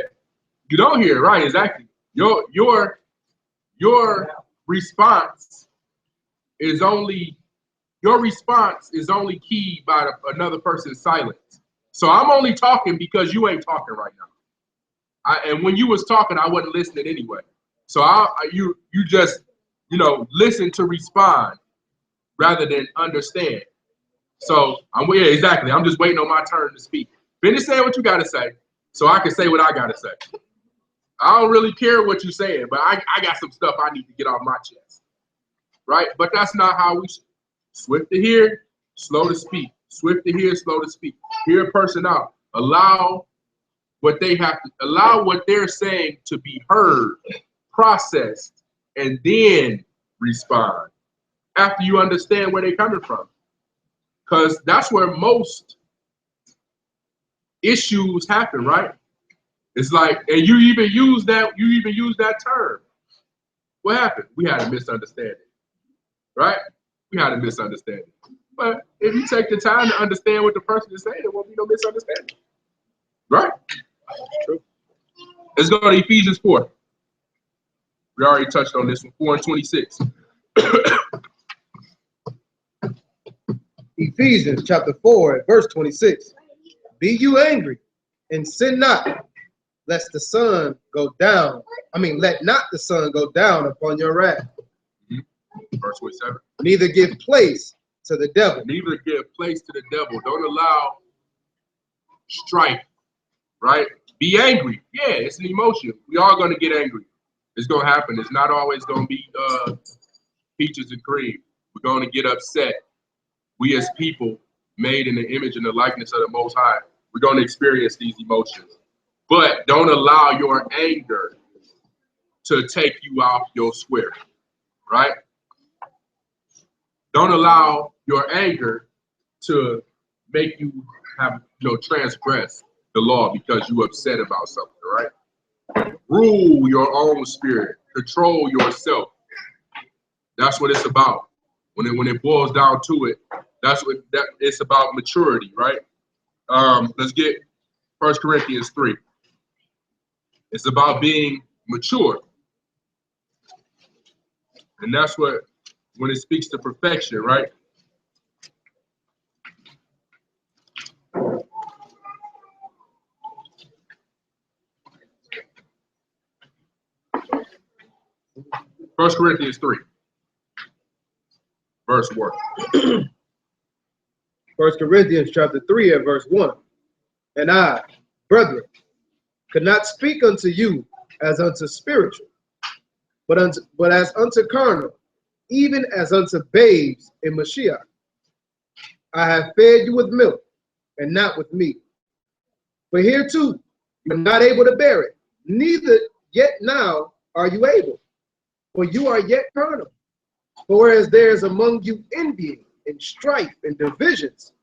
You don't hear it, right? Exactly. Your response your response is only keyed by another person's silence. So I'm only talking because you ain't talking right now. And when you was talking, I wasn't listening anyway. So you just, listen to respond rather than understand. So yeah, exactly. I'm just waiting on my turn to speak. Finish saying what you got to say so I can say what I got to say. I don't really care what you're saying, but I got some stuff I need to get off my chest. Right? But that's not how we swift to hear, slow to speak. Swift to hear, slow to speak. Hear a person out. Allow what they're saying to be heard, processed, and then respond after you understand where they're coming from. Because that's where most issues happen, right? It's like, and you even use that term. What happened? We had a misunderstanding, right? We had a misunderstanding. But if you take the time to understand what the person is saying, there won't be no misunderstanding, right? True. Let's go to Ephesians 4. We already touched on this one, 4 and 26. Ephesians chapter 4, verse 26. Be you angry and sin not, lest the sun go down. Let not the sun go down upon your wrath. Verse 27. Neither give place to the devil. Neither give place to the devil. Don't allow strife, right? Be angry. Yeah, it's an emotion. We are going to get angry. It's going to happen. It's not always going to be peaches and cream. We're going to get upset. We as people made in the image and the likeness of the Most High, we're going to experience these emotions. But don't allow your anger to take you off your square, right? Don't allow your anger to make you have transgress the law because you're upset about something, right? Rule your own spirit. Control yourself. That's what it's about. When it boils down to it, it's about maturity, right? Let's get 1 Corinthians 3. It's about being mature. And that's when it speaks to perfection, right? First Corinthians 3, verse 1. 1 Corinthians chapter 3 and verse 1. And I, brethren, could not speak unto you as unto spiritual, but as unto carnal, even as unto babes in Mashiach. I have fed you with milk and not with meat. For hereto you are not able to bear it, neither yet now are you able, for you are yet carnal. For whereas there is among you envying and strife and divisions,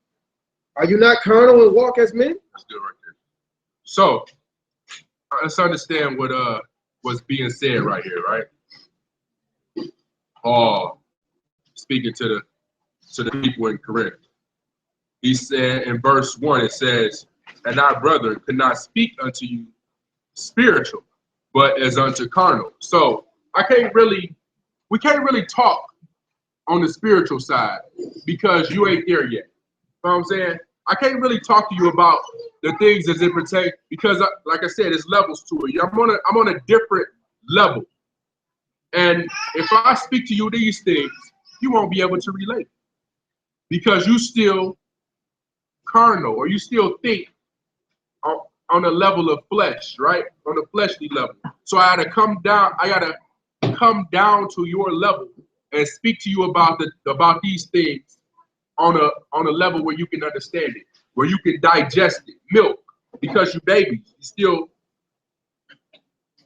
are you not carnal and walk as men? That's good right there. So let's understand what's being said right here, right? Paul speaking to the people in Corinth. He said in verse 1, it says, and our brother could not speak unto you spiritual, but as unto carnal. So we can't really talk on the spiritual side because you ain't there yet. You know what I'm saying? I can't really talk to you about the things as it pertains because, like I said, it's levels to it. I'm on a different level. And if I speak to you these things, you won't be able to relate because you still carnal or you still think on a level of flesh, right? On a fleshly level. So I gotta come down to your level and speak to you about these things on a level where you can understand it, where you can digest it. Milk, because you're babies, you're still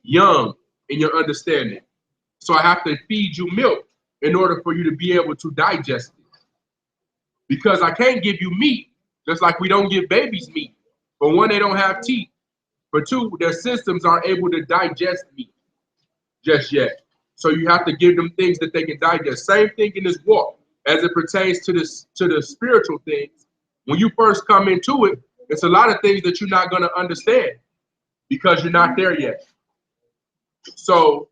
young in your understanding. So I have to feed you milk in order for you to be able to digest it. Because I can't give you meat, just like we don't give babies meat. For one, they don't have teeth. For two, their systems aren't able to digest meat just yet. So you have to give them things that they can digest. Same thing in this walk as it pertains to the spiritual things. When you first come into it, it's a lot of things that you're not going to understand because you're not there yet. So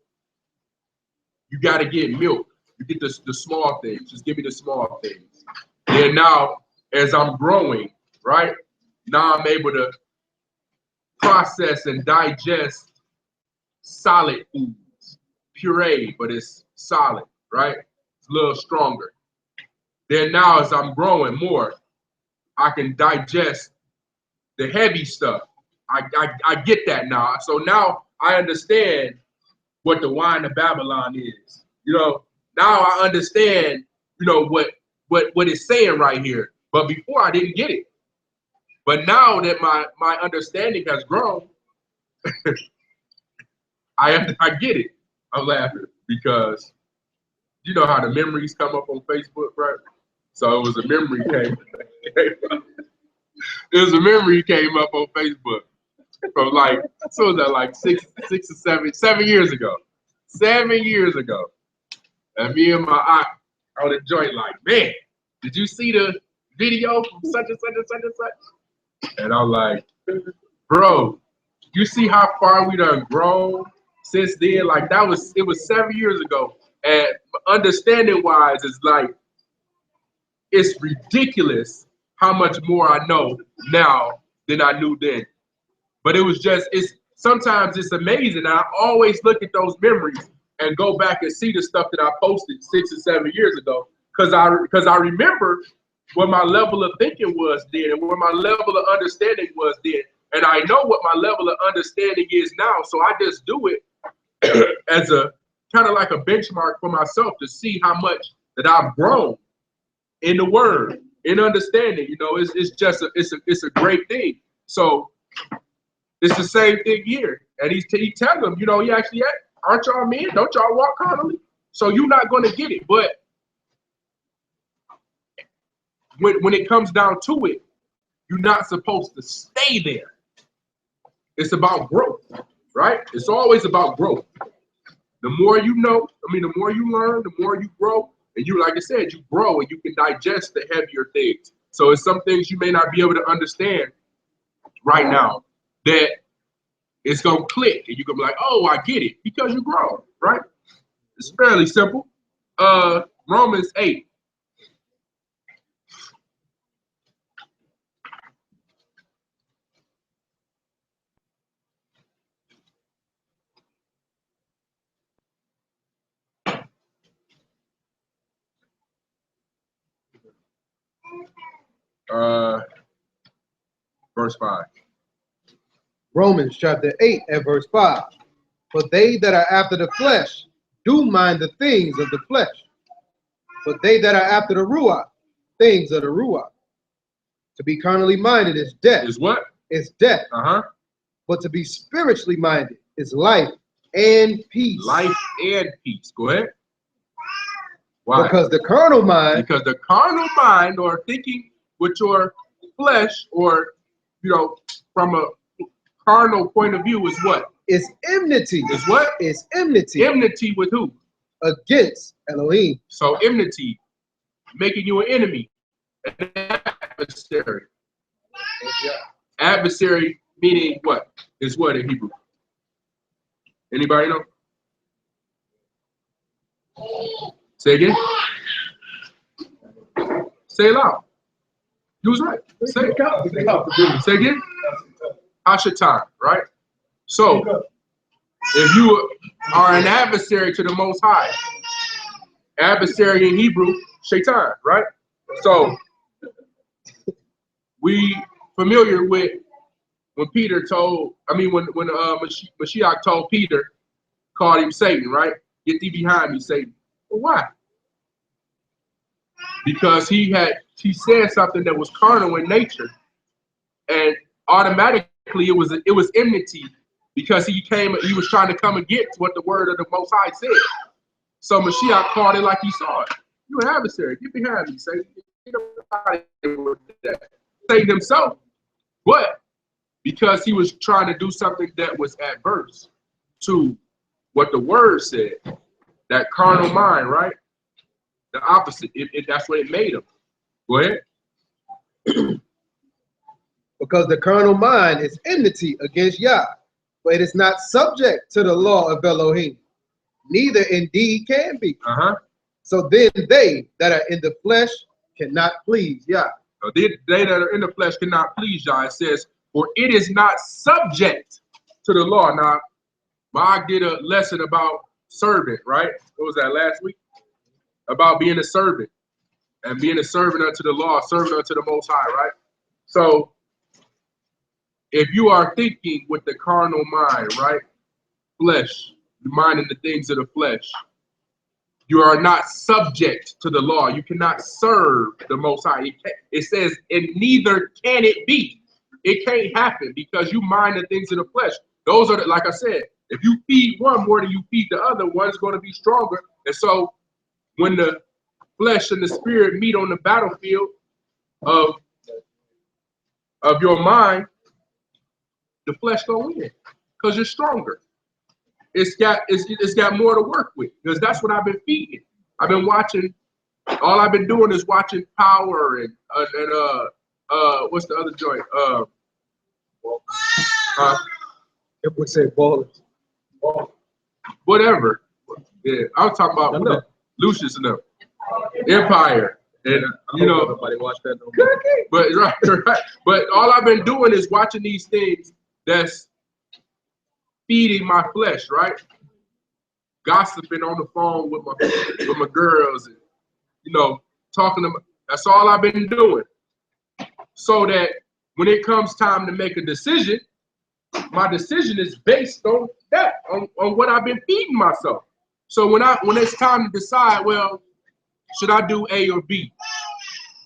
you got to get milk. You get the small things. Just give me the small things. And now, as I'm growing, right, now I'm able to process and digest solid foods. Puree, but it's solid, right? It's a little stronger. Then now, as I'm growing more, I can digest the heavy stuff. I get that now. So now I understand what the wine of Babylon is. You know, now I understand, you know, what it's saying right here. But before I didn't get it. But now that my understanding has grown, I get it. I'm laughing because you know how the memories come up on Facebook, right? So it was a memory came it was a memory came up on Facebook from like, so was that like six or 7 years ago. 7 years ago. And me and my aunt on the joint like, man, did you see the video from such and such and such and such? And I'm like, bro, you see how far we done grown since then? Like it was 7 years ago. And understanding wise is like, it's ridiculous how much more I know now than I knew then. But it was just, sometimes it's amazing. I always look at those memories and go back and see the stuff that I posted 6 or 7 years ago. Because I remember what my level of thinking was then and what my level of understanding was then. And I know what my level of understanding is now. So I just do it as a kind of like a benchmark for myself to see how much that I've grown in the word, in understanding. You know, it's just it's a great thing. So it's the same thing here. And he tells them, you know, he actually, aren't y'all men? Don't y'all walk carnally? So you're not going to get it. But when it comes down to it, you're not supposed to stay there. It's about growth, right? It's always about growth. The more you know, the more you learn, the more you grow. And you, like I said, you grow and you can digest the heavier things. So it's some things you may not be able to understand right now that it's going to click and you're going to be like, oh, I get it, because you grow, right? It's fairly simple. Romans 8. Verse 5. Romans chapter 8 and verse 5. For they that are after the flesh do mind the things of the flesh, but they that are after the Ruach, things of the Ruach. To be carnally minded is death. Is what? It's death. But to be spiritually minded is life and peace. Life and peace. Go ahead. Why? Because the carnal mind. Because the carnal mind, or thinking with your flesh, or, you know, from a carnal point of view, is what? It's enmity. Is what? It's enmity. Enmity with who? Against Elohim. So enmity, making you an enemy, an adversary. Adversary meaning what? Is what in Hebrew? Anybody know? Say again. Say it loud. You was right. Say it. Say again. Hashatan, right? So, if you are an adversary to the Most High, adversary in Hebrew, Shaitan, right? So, we familiar with when Peter told, when Mashiach told Peter, called him Satan, right? Get thee behind me, Satan. Well, why? Because he said something that was carnal in nature, and automatically it was enmity, because he was trying to come against what the word of the Most High said. So Mashiach called it like he saw it. You an adversary. Get behind me, Satan. Satan himself, but because he was trying to do something that was adverse to what the word said, that carnal mind, right? The opposite. That's what it made him. Go ahead. Because the carnal mind is enmity against Yah, but it is not subject to the law of Elohim. Neither indeed can be. So then they that are in the flesh cannot please Yah. So they that are in the flesh cannot please Yah. It says, for it is not subject to the law. Now, I did a lesson about servant, right? What was that, last week? About being a servant and being a servant unto the law, servant unto the Most High, right? So if you are thinking with the carnal mind, right? Flesh, mind in the things of the flesh, you are not subject to the law. You cannot serve the Most High. It says, and neither can it be. It can't happen because you mind the things of the flesh. Those are, like I said, if you feed one more than you feed the other, one's going to be stronger. And so when the flesh and the spirit meet on the battlefield of your mind, the flesh gonna win because you're stronger. It's got more to work with because that's what I've been feeding. I've been watching. All I've been doing is watching Power and what's the other joint? It would say ballers. Whatever. Yeah, I was talking about Lucius and them. Empire, and you know, nobody watched that no more. but right. But all I've been doing is watching these things that's feeding my flesh, right? Gossiping on the phone with my girls, and you know, talking to. That's all I've been doing, so that when it comes time to make a decision, my decision is based on that, on what I've been feeding myself. So when it's time to decide, well, should I do A or B?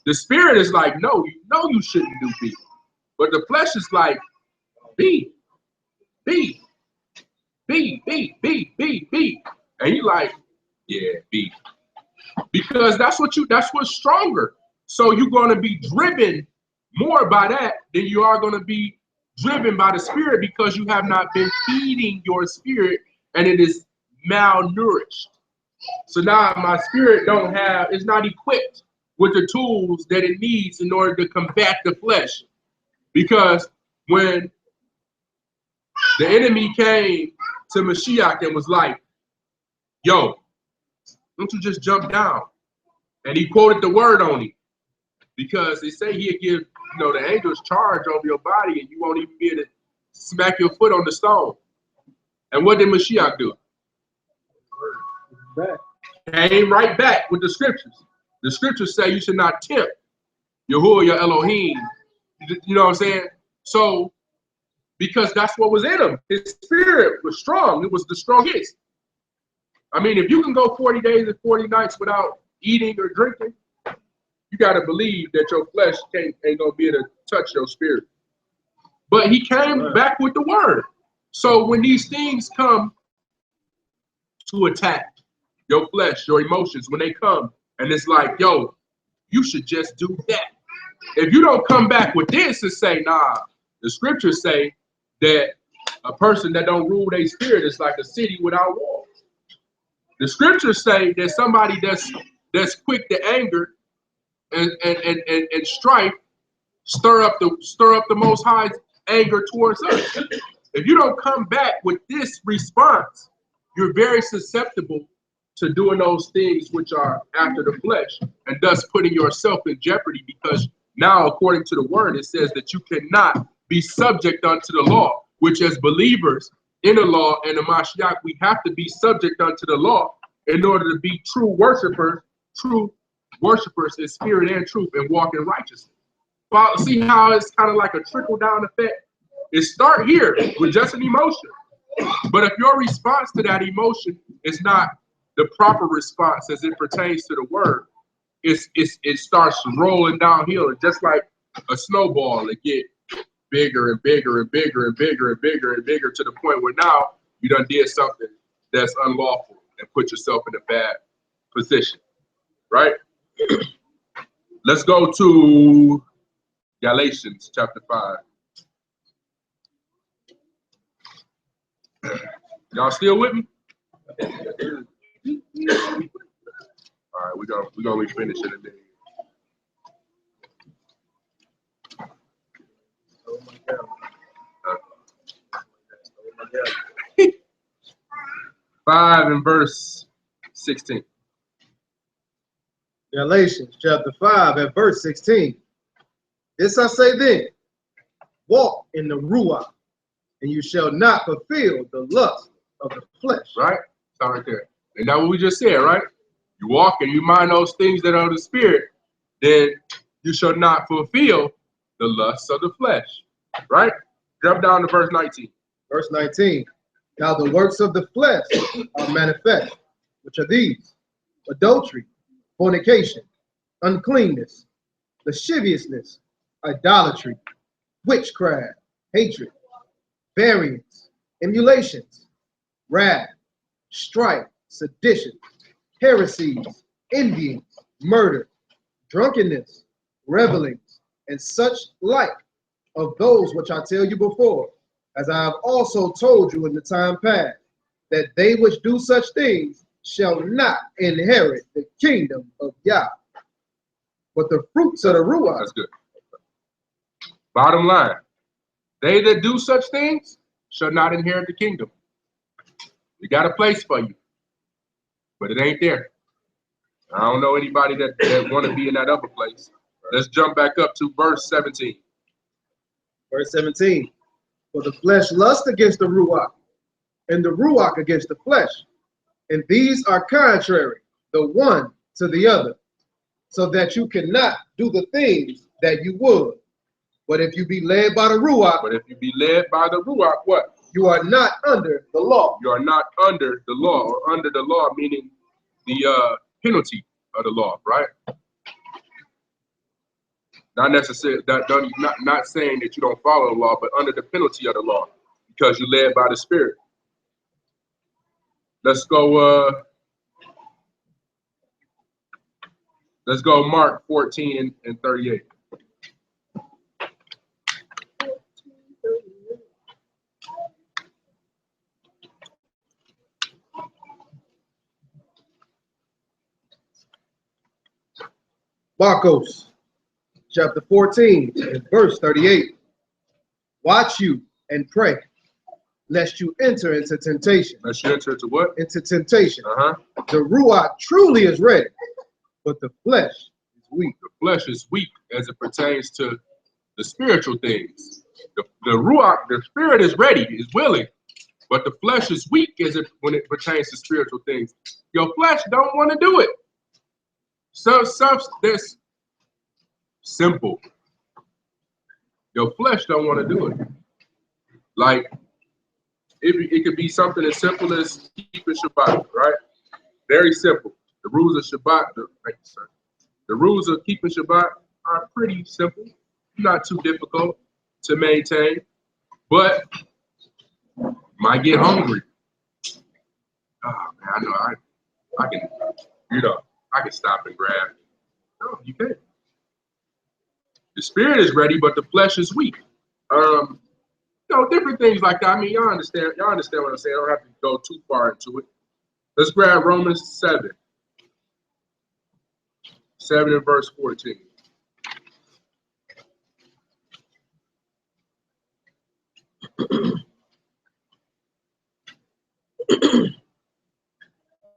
The spirit is like, no, you know you shouldn't do B. But the flesh is like, B, B, B, B, B, B, B. And you like, yeah, B. Because that's what's stronger. So you're gonna be driven more by that than you are gonna be driven by the spirit because you have not been feeding your spirit and it is malnourished. So now my spirit is not equipped with the tools that it needs in order to combat the flesh. Because when the enemy came to Mashiach and was like, yo, don't you just jump down? And he quoted the word on him. Because they say he'll give, the angels charge over your body and you won't even be able to smack your foot on the stone. And what did Mashiach do? Came right back with the scriptures. The scriptures say you should not tempt Yahuwah, your Elohim. You know what I'm saying? So, because that's what was in him. His spirit was strong. It was the strongest. I mean, if you can go 40 days and 40 nights without eating or drinking, you got to believe that your flesh ain't going to be able to touch your spirit. But he came back with the word. So when these things come to attack your flesh, your emotions, when they come, and it's like, yo, you should just do that. If you don't come back with this and say, nah, the scriptures say that a person that don't rule their spirit is like a city without walls. The scriptures say that somebody that's quick to anger and strife stir up the Most High's anger towards us. If you don't come back with this response, you're very susceptible to doing those things which are after the flesh, and thus putting yourself in jeopardy, because now, according to the word, it says that you cannot be subject unto the law, which as believers in the law and the Mashiach, we have to be subject unto the law in order to be true worshipers in spirit and truth, and walk in righteousness. Well, see how it's kind of like a trickle-down effect? It start here with just an emotion. But if your response to that emotion is not the proper response as it pertains to the word, it starts rolling downhill. And just like a snowball, it get bigger and bigger and bigger and bigger and bigger and bigger to the point where now you done did something that's unlawful and put yourself in a bad position, right? Let's go to Galatians chapter 5. Y'all still with me? All right, we're gonna refinish it in a minute. Five and verse 16. Galatians chapter 5 at verse 16. This I say then, walk in the Ruach, and you shall not fulfill the lust of the flesh. Right? Stop right there. And that's what we just said, right? You walk and you mind those things that are of the spirit, then you shall not fulfill the lusts of the flesh. Right? Jump down to verse 19. Verse 19. Now the works of the flesh are manifest, which are these: adultery, fornication, uncleanness, lasciviousness, idolatry, witchcraft, hatred, variance, emulations, wrath, strife, sedition, heresies, envyings, murder, drunkenness, revelings, and such like of those which I tell you before, as I have also told you in the time past, that they which do such things shall not inherit the kingdom of Yah. But the fruits of the Ruach. That's good. Bottom line, they that do such things shall not inherit the kingdom. We got a place for you, but it ain't there. I don't know anybody that want to be in that upper place. Let's jump back up to verse 17. Verse 17. For the flesh lusts against the Ruach, and the Ruach against the flesh. And these are contrary, the one to the other, so that you cannot do the things that you would. But if you be led by the Ruach, What? You are not under the law. You are not under the law, or under the law meaning the penalty of the law, right? Not necessarily, not saying that you don't follow the law, but under the penalty of the law, because you're led by the Spirit. Let's go. Let's go. Mark 14 and 38. Marcos chapter 14 and verse 38. Watch you and pray, lest you enter into temptation. Lest you enter into what? Into temptation. Uh-huh. The Ruach truly is ready, but the flesh is weak. The flesh is weak as it pertains to the spiritual things. The Ruach, the spirit is ready, is willing, but the flesh is weak when it pertains to spiritual things. Your flesh don't want to do it. So that's simple. Your flesh don't want to do it. Like it could be something as simple as keeping Shabbat, right? Very simple. The rules of Shabbat, the rules of keeping Shabbat are pretty simple, not too difficult to maintain, but might get hungry. Oh man, I know I can, I can stop and grab. No, you can't. The spirit is ready, but the flesh is weak. Different things like that. I mean, y'all understand what I'm saying. I don't have to go too far into it. Let's grab Romans 7 and verse 14.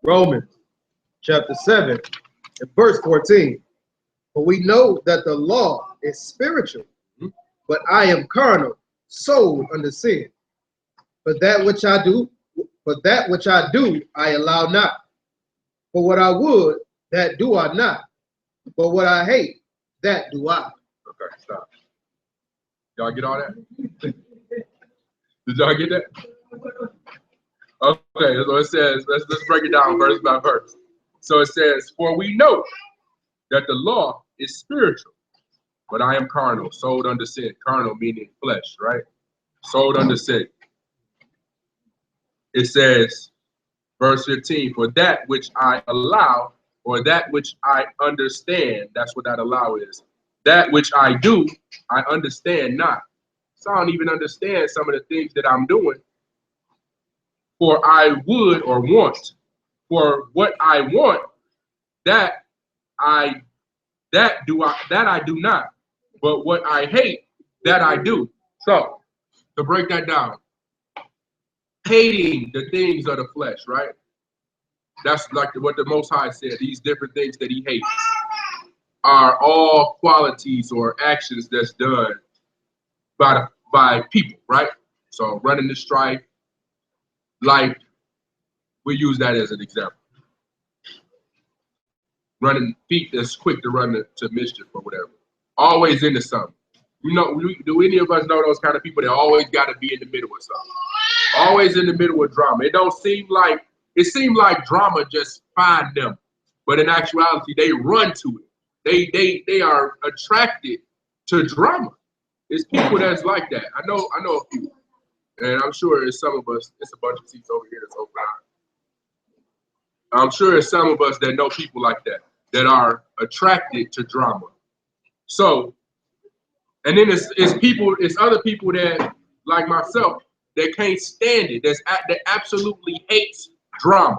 Romans chapter 7 and verse 14. For we know that the law is spiritual, but I am carnal, sold under sin. But that which I do, I allow not. For what I would, that do I not. But what I hate, that do I. Okay, stop. Y'all get all that? Did y'all get that? Okay, so it says, let's break it down verse by verse. So it says, for we know that the law is spiritual, but I am carnal, sold under sin. Carnal meaning flesh, right? Sold under sin. It says, verse 15, for that which I allow, or that which I understand, that's what that allow is. That which I do, I understand not. So I don't even understand some of the things that I'm doing. For I would or want. For what I want, that I do not. But what I hate, that I do. So to break that down, hating the things of the flesh, right? That's like what the Most High said, these different things that he hates. are all qualities or actions that's done by people, right? So running the strife, life, we use that as an example. Running feet that's quick to run to mischief or whatever. Always into something. You know, do any of us know those kind of people that always got to be in the middle of something? Always in the middle of drama. It seems like drama just find them, but in actuality, they run to it. They are attracted to drama. It's people that's like that. I know a few, and I'm sure it's some of us. It's a bunch of seats over here that's open. I'm sure it's some of us that know people like that are attracted to drama. So, and then it's other people that, like myself, that can't stand it. That absolutely hates drama.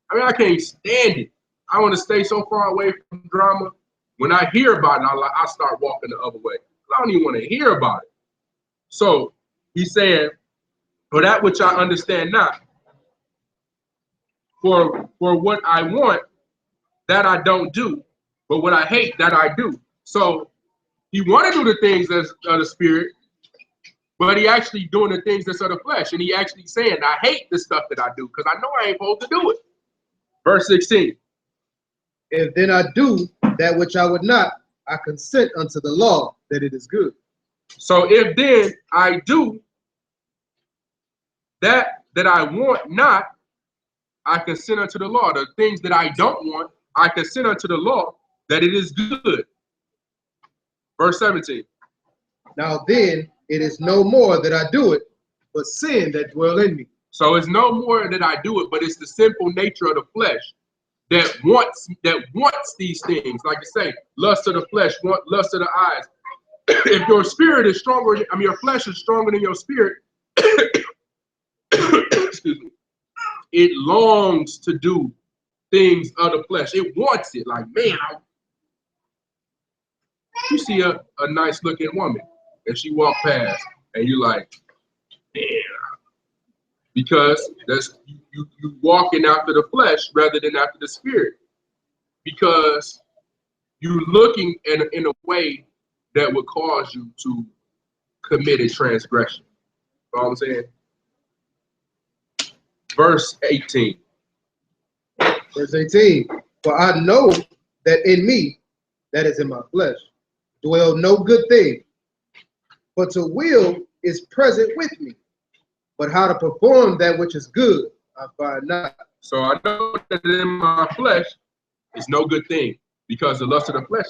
I mean, I can't stand it. I want to stay so far away from drama. When I hear about it, I start walking the other way. I don't even want to hear about it. So he's saying, for that which I understand not, for what I want, that I don't do, but what I hate, that I do. So he want to do the things that's of the spirit, but he actually doing the things that's of the flesh. And he actually saying, I hate the stuff that I do because I know I ain't supposed to do it. Verse 16. If then I do that which I would not, I consent unto the law that it is good. So if then I do that I want not, I consent unto the law. The things that I don't want, I consent unto the law that it is good. Verse 17. Now then, it is no more that I do it, but sin that dwell in me. So it's no more that I do it, but it's the sinful nature of the flesh that wants these things. Like you say, lust of the flesh, lust of the eyes. If your spirit is stronger, I mean, your flesh is stronger than your spirit, excuse me, it longs to do things of the flesh. It wants it. Like, man, you see a nice looking woman and she walk past and you're like, damn. Because that's you walking after the flesh rather than after the spirit. Because you're looking in a way that would cause you to commit a transgression. You know what I'm saying? Verse 18. Verse 18. For I know that in me, that is in my flesh, dwell no good thing. But to will is present with me. But how to perform that which is good, I find not. So I know that in my flesh is no good thing, because the lust of the flesh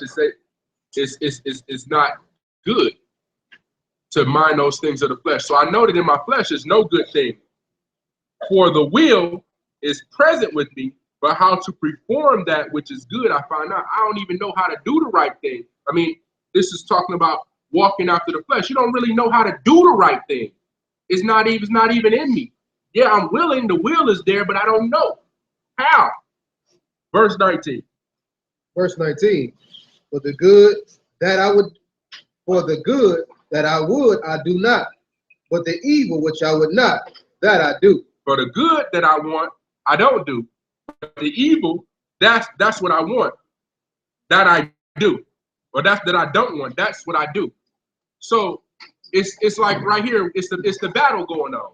is not good to mind those things of the flesh. So I know that in my flesh is no good thing. For the will is present with me, but how to perform that which is good, I find out. I don't even know how to do the right thing. I mean, this is talking about walking after the flesh. You don't really know how to do the right thing. It's not even in me. Yeah, I'm willing. The will is there, but I don't know how. Verse 19. Verse 19. For the good that I would, I do not. But the evil which I would not, that I do. For the good that I want, I don't do. But the evil, that's what I want. That I do. Or that I don't want. That's what I do. So it's like right here, it's the battle going on.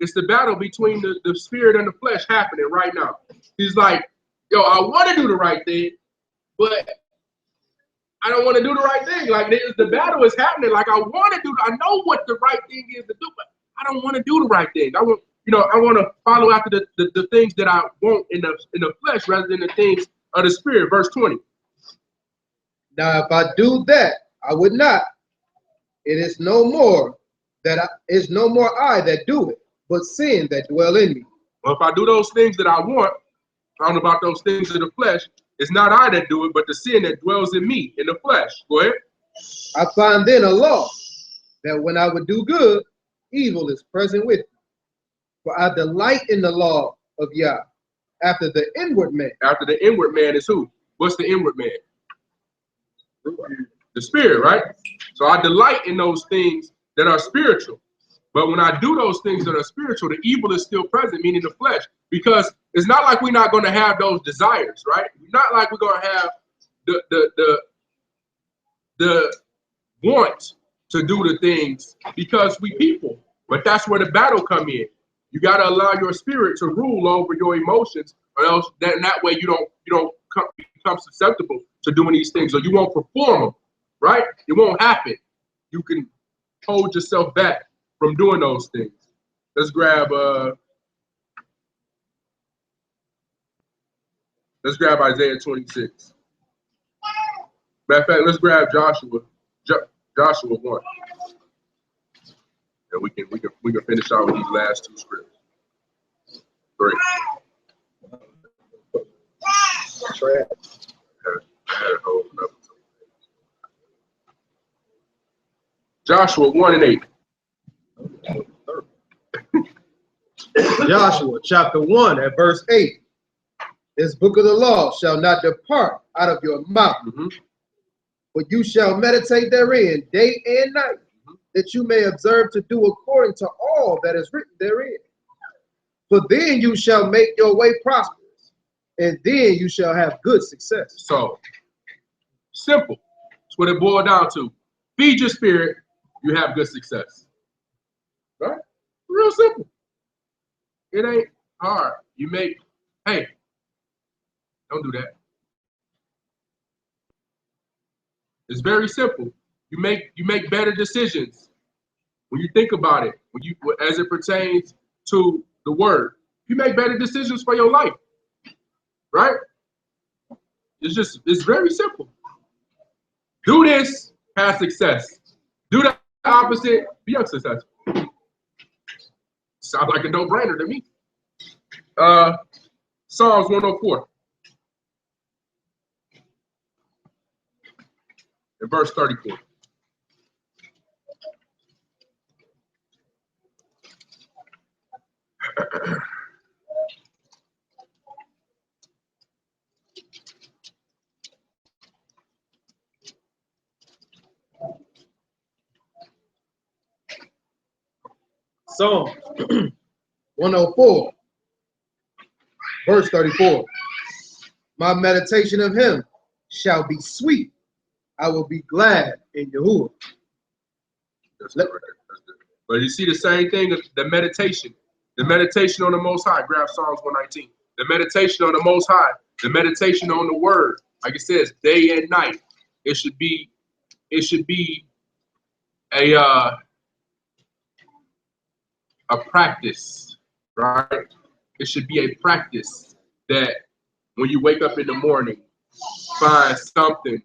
It's the battle between the spirit and the flesh happening right now. He's like, yo, I want to do the right thing, but I don't want to do the right thing. Like the battle is happening. Like I want to do, I know what the right thing is to do, but I don't want to do the right thing. I want to follow after the things that I want in the flesh rather than the things of the spirit. Verse 20. Now, if I do that, I would not. It is no more I that do it, but sin that dwell in me. Well, if I do those things that I want, I don't know about those things of the flesh. It's not I that do it, but the sin that dwells in me, in the flesh. Go ahead. I find then a law that when I would do good, evil is present with me. For I delight in the law of Yah after the inward man. After the inward man is who? What's the inward man? The spirit, right? So I delight in those things that are spiritual. But when I do those things that are spiritual, the evil is still present, meaning the flesh. Because it's not like we're not going to have those desires, right? It's not like we're going to have the want to do the things because we people. But that's where the battle come in. You got to allow your spirit to rule over your emotions, or else that way you don't become susceptible to doing these things, or you won't perform them. Right? It won't happen. You can hold yourself back from doing those things. Let's grab Isaiah 26. Matter of fact, let's grab Joshua 1. And we can finish out with these last two scripts. 3. Joshua 1 and 8. Joshua chapter 1 at verse 8. This book of the law shall not depart out of your mouth, but you shall meditate therein day and night, that you may observe to do according to all that is written therein. For then you shall make your way prosperous, and then you shall have good success. So, simple. That's what it boiled down to. Feed your spirit, you have good success. Right? Real simple. It ain't hard. Hey, don't do that. It's very simple. You make better decisions when you think about it. As it pertains to the word, you make better decisions for your life. Right? It's very simple. Do this, have success. Do the opposite, be unsuccessful. Sounds like a no-brainer to me. Psalms 104. In verse 34. Psalm 104, verse 34. My meditation of him shall be sweet. I will be glad in Yahuwah. That's good. But you see the same thing, the meditation on the Most High. Grab Psalms 119. The meditation on the Most High, the meditation on the Word. Like it says, day and night. It should be a practice, right? It should be a practice that when you wake up in the morning, find something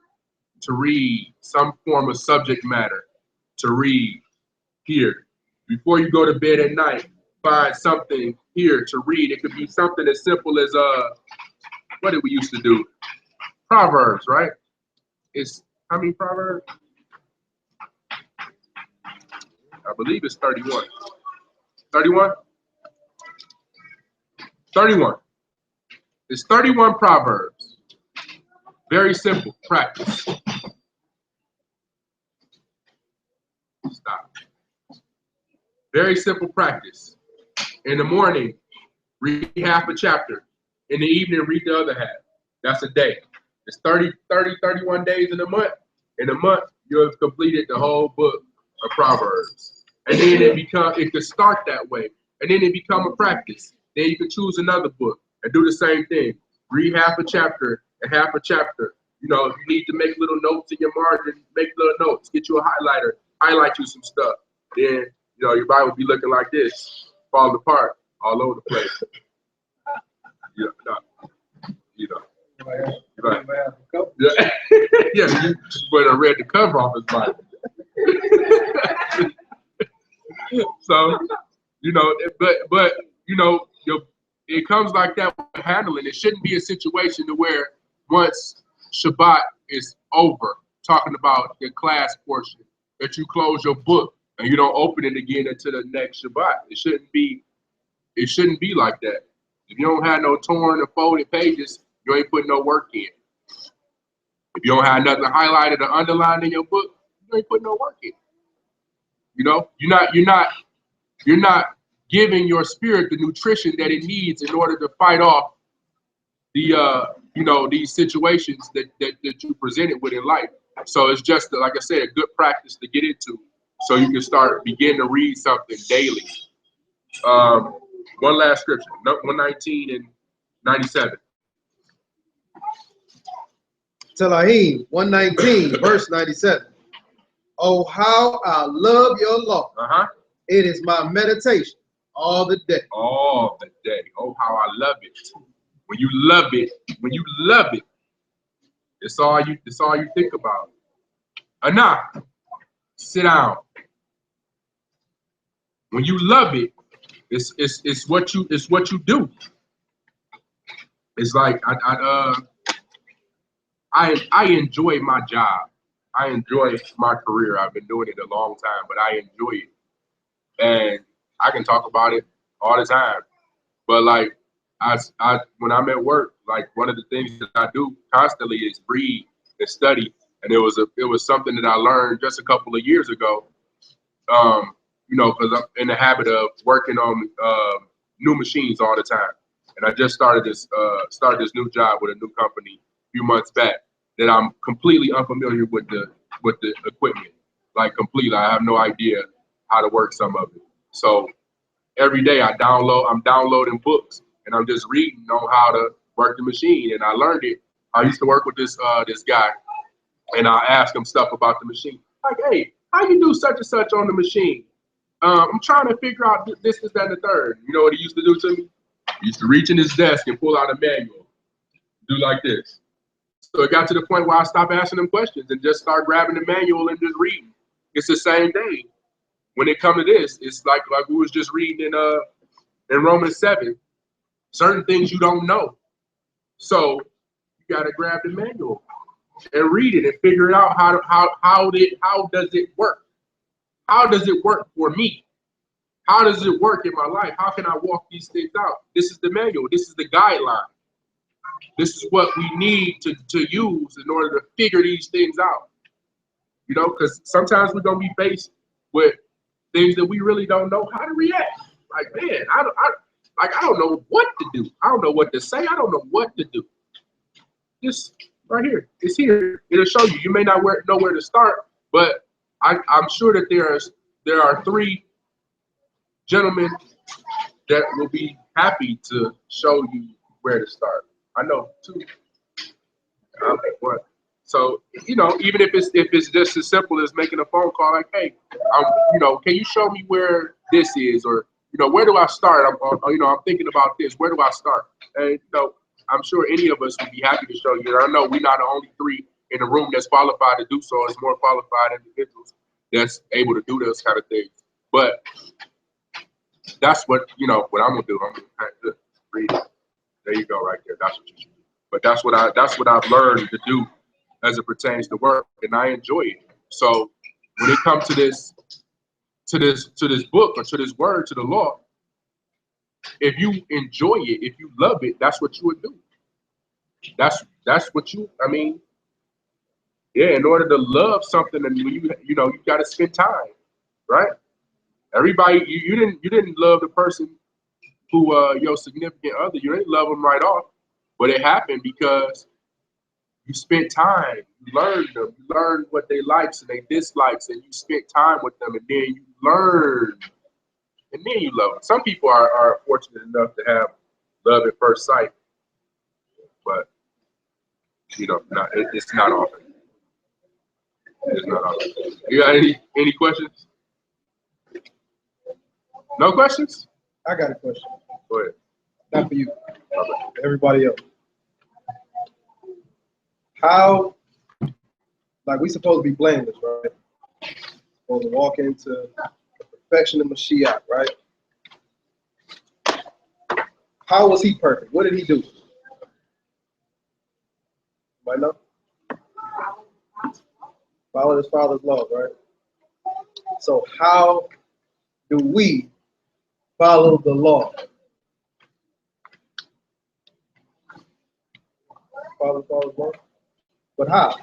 to read, some form of subject matter to read here. Before you go to bed at night, find something here to read. It could be something as simple as what did we used to do? Proverbs, right? It's how many Proverbs? I believe it's 31. 31? 31. It's 31 Proverbs. Very simple practice. Stop. Very simple practice. In the morning, read half a chapter. In the evening, read the other half. That's a day. It's 31 days in a month. In a month, you have completed the whole book of Proverbs. And then it could start that way. And then it become a practice. Then you can choose another book and do the same thing. Read half a chapter and half a chapter. You know, if you need to make little notes in your margin, make little notes. Get you a highlighter, highlight you some stuff. Then, you know, your Bible will be looking like this, falling apart all over the place. Yeah, yeah, you would have read the cover off his Bible. So, you know, but you know, it comes like that with handling. It shouldn't be a situation to where once Shabbat is over, talking about your class portion, that you close your book and you don't open it again until the next Shabbat. It shouldn't be like that. If you don't have no torn or folded pages, you ain't putting no work in. If you don't have nothing highlighted or underlined in your book, you ain't putting no work in. You know, you're not giving your spirit the nutrition that it needs in order to fight off the these situations that you presented with in life. So it's just, like I said, a good practice to get into so you can begin to read something daily. One last scripture, 119 and 97. Telahim 119, verse 97. Oh, how I love your law. It is my meditation all the day. All the day. Oh, how I love it. When you love it, it's all you think about. Enough. Sit down. When you love it, it's what you do. It's like I enjoy my job. I enjoy my career. I've been doing it a long time, but I enjoy it. And I can talk about it all the time. But like when I'm at work, like one of the things that I do constantly is read and study. And it was something that I learned just a couple of years ago. You know, because I'm in the habit of working on new machines all the time. And I just started this new job with a new company a few months back that I'm completely unfamiliar with the equipment. Like completely, I have no idea how to work some of it. So every day I'm downloading books and I'm just reading on how to work the machine. And I learned it. I used to work with this guy, and I ask him stuff about the machine. Like, hey, how you do such and such on the machine? I'm trying to figure out this, that, and the third. You know what he used to do to me? He used to reach in his desk and pull out a manual, do like this. So it got to the point where I stopped asking him questions and just start grabbing the manual and just reading. It's the same thing. When it comes to this, it's like we was just reading in Romans 7, certain things you don't know. So you gotta grab the manual and read it and figure it out how does it work? How does it work for me? How does it work in my life? How can I walk these things out? This is the manual. This is the guideline. This is what we need to use in order to figure these things out. You know, because sometimes we're gonna be faced with things that we really don't know how to react. Like, man, I don't know what to do. I don't know what to say. I don't know what to do. Just right here. It's here. It'll show you. You may not know where to start, but I'm sure that there are 3 gentlemen that will be happy to show you where to start. I know 2. What? So, you know, even if it's just as simple as making a phone call, like, hey, you know, can you show me where this is, or you know, where do I start? I'm thinking about this. Where do I start? And you know, I'm sure any of us would be happy to show you. And I know we're not the only 3 in the room that's qualified to do so. It's more qualified individuals that's able to do those kind of things. But that's what I'm gonna do. I'm gonna read it. There you go, right there. That's what you should do. But that's what I've learned to do as it pertains to work, and I enjoy it. So when it comes to this book or to this word, to the law, if you enjoy it, if you love it, that's what you would do. That's what in order to love something, and you got to spend time, right? Everybody, you didn't love the person who your significant other, you didn't love them right off, but it happened because you spent time, you learned them, you learned what they likes and they dislikes, and you spent time with them, and then you learn, and then you love them. Some people are fortunate enough to have love at first sight, but it's not often. It's not often. You got any questions? No questions? I got a question. Go ahead. Not for you. For everybody else. How, like, we supposed to be blameless, right? Supposed to walk into the perfection of Mashiach, right? How was he perfect? What did he do? Might know? Follow his father's laws, right? So how do we follow the law? Follow the father's law? But how?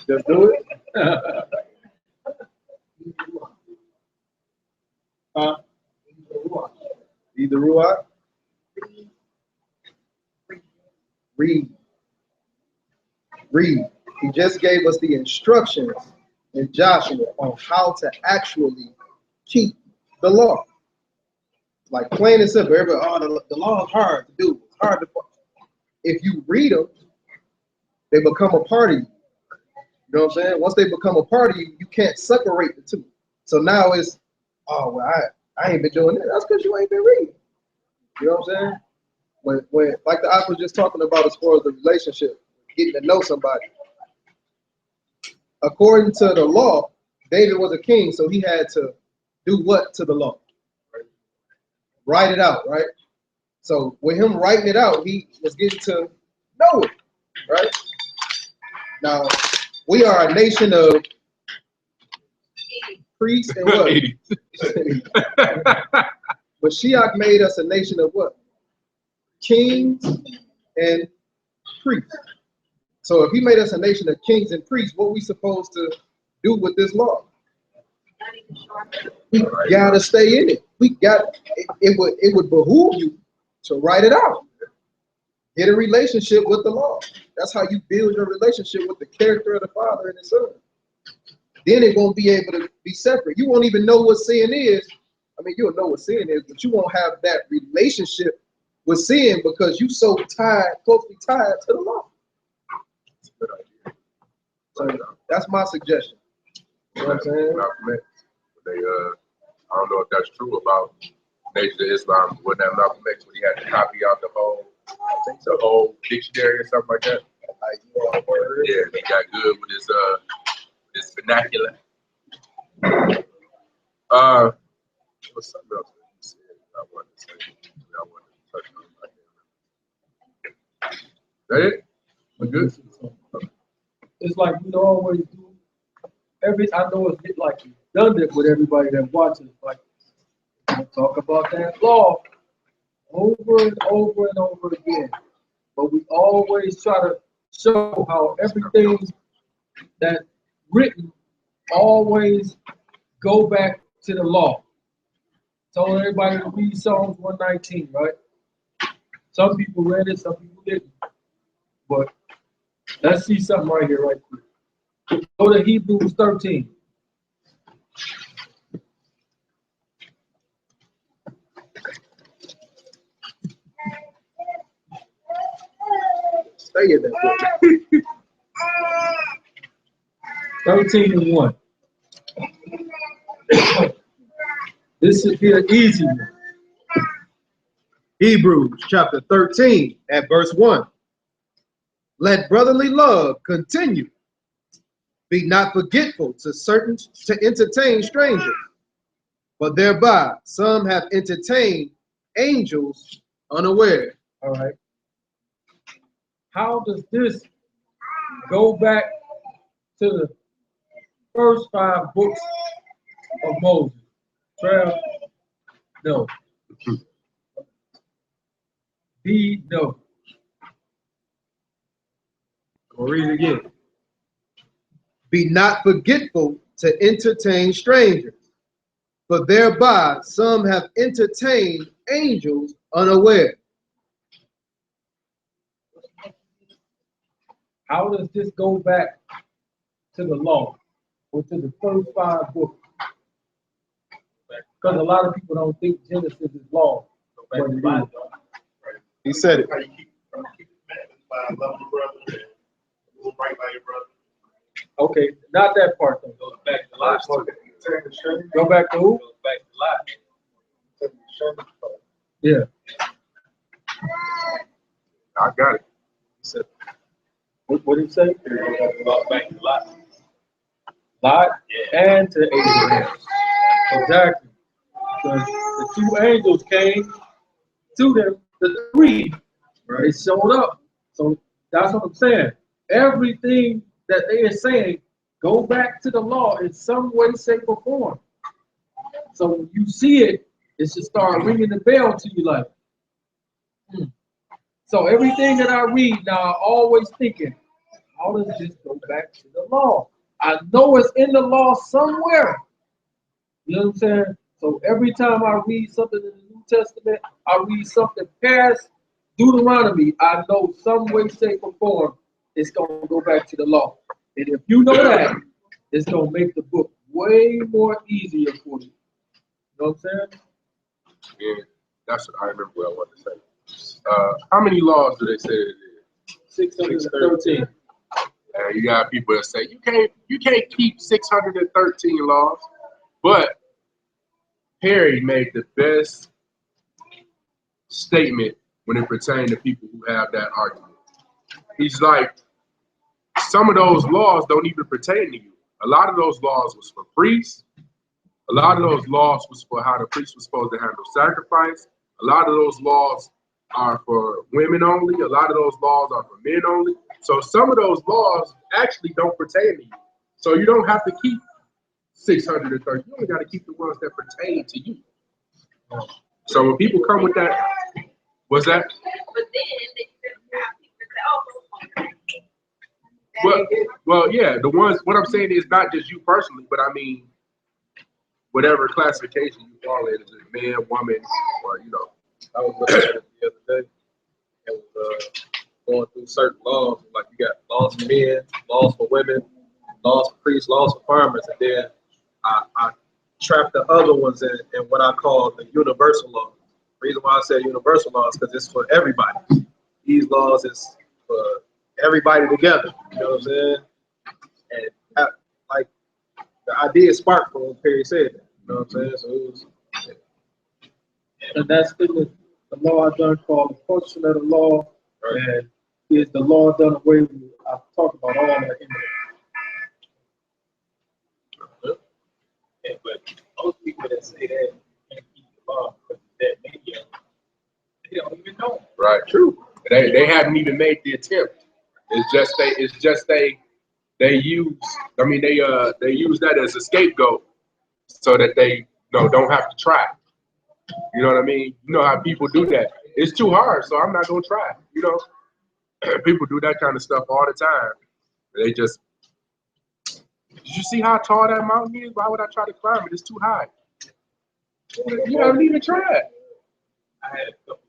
Just do it? Huh? Read the Ruach? Read. He just gave us the instructions in Joshua on how to actually keep the law. Like plain and simple. Everybody, oh, the law is hard to do. It's hard to follow. If you read them, they become a part of you. You know what I'm saying? Once they become a part of you, you can't separate the two. So now it's, oh, well, I ain't been doing that. That's because you ain't been reading. You know what I'm saying? When like the I was just talking about as far as the relationship, getting to know somebody. According to the law, David was a king, so he had to do what to the law? Write it out, right? So with him writing it out, he was getting to know it, right? Now, we are a nation of priests and what? But Mashiach made us a nation of what? Kings and priests. So if he made us a nation of kings and priests, what we supposed to do with this law? We gotta stay in it. It would behoove you to write it out. Get a relationship with the law. That's how you build your relationship with the character of the Father and the Son. Then it won't be able to be separate. You won't even know what sin is. I mean, you'll know what sin is, but you won't have that relationship with sin because you're so closely tied to the law. So that's my suggestion. You know what I'm saying? I don't know if that's true about Nation of Islam. Wouldn't have Malcolm X when he had to copy out the whole dictionary or something like that? Yeah, he got good with his vernacular. What's something else that you said I wanted to say? I wanted to touch on. Is that it? We good? It's like we always do. I know it's like redundant with everybody that watches. Like we talk about that law over and over and over again, but we always try to show how everything that's written always go back to the law. Told everybody to read Psalms 119, right? Some people read it, some people didn't. But let's see something right here, right quick. Go to Hebrews 13. Stay in that. 13:1. This should be an easy one. Hebrews chapter 13 at verse 1. Let brotherly love continue. Be not forgetful to entertain strangers, but thereby some have entertained angels unaware. All right. How does this go back to the first 5 books of Moses? Trav? No. B, no. I'll read it again. Be not forgetful to entertain strangers, but thereby some have entertained angels unaware. How does this go back to the law or to the first 5 books? Because a lot of people don't think Genesis is law. But it is. He said it. How you keep it by loving your brother and doing right by your brother. Okay, not that part though. Goes back to life. Go back to who? Goes back to life. Yeah. I got it. He said, What did he say? Goes back to life. Lot and to Abraham. Exactly. Because the 2 angels came to them, the 3, right? They showed up. So that's what I'm saying. Everything that they are saying, go back to the law in some way, shape, or form. So when you see it, it should start ringing the bell to you like, So everything that I read now, I'm always thinking, how does this go back to the law? I know it's in the law somewhere. You know what I'm saying? So every time I read something in the New Testament, I read something past Deuteronomy, I know some way, shape, or form it's gonna go back to the law. And if you know that, it's gonna make the book way more easier for you. You know what I'm saying? Yeah, that's what I remember what I wanted to say. How many laws do they say it is? 613. And you got people that say you can't keep 613 laws, but Perry made the best statement when it pertains to people who have that argument. He's like, some of those laws don't even pertain to you. A lot of those laws was for priests. A lot of those laws was for how the priest was supposed to handle sacrifice. A lot of those laws are for women only. A lot of those laws are for men only. So some of those laws actually don't pertain to you. So you don't have to keep 630. You only got to keep the ones that pertain to you. So when people come with that, what's that? But then they have people say, Well, yeah, the ones, what I'm saying is not just you personally, but I mean, whatever classification you fall in, is it man, woman, or, you know. I was looking at it the other day and was going through certain laws. Like you got laws for men, laws for women, laws for priests, laws for farmers, and then I trapped the other ones in what I call the universal laws. The reason why I say universal laws because it's for everybody. These laws is for everybody together. You know what I'm saying? And like the idea sparked from when Perry said that. You know what I'm saying? So it was. And that's the law I done called the function of the law. Right. And is the law done away with? I talked about all that in there. Yeah, but most people that say that can't keep the law because that media, they don't even know. Right, true. They haven't even made the attempt. It's just they use. I mean, they use that as a scapegoat so that they don't have to try. You know what I mean? You know how people do that. It's too hard, so I'm not gonna try. You know, people do that kind of stuff all the time. They just, did you see how tall that mountain is? Why would I try to climb it? It's too high. You haven't even tried. I had a couple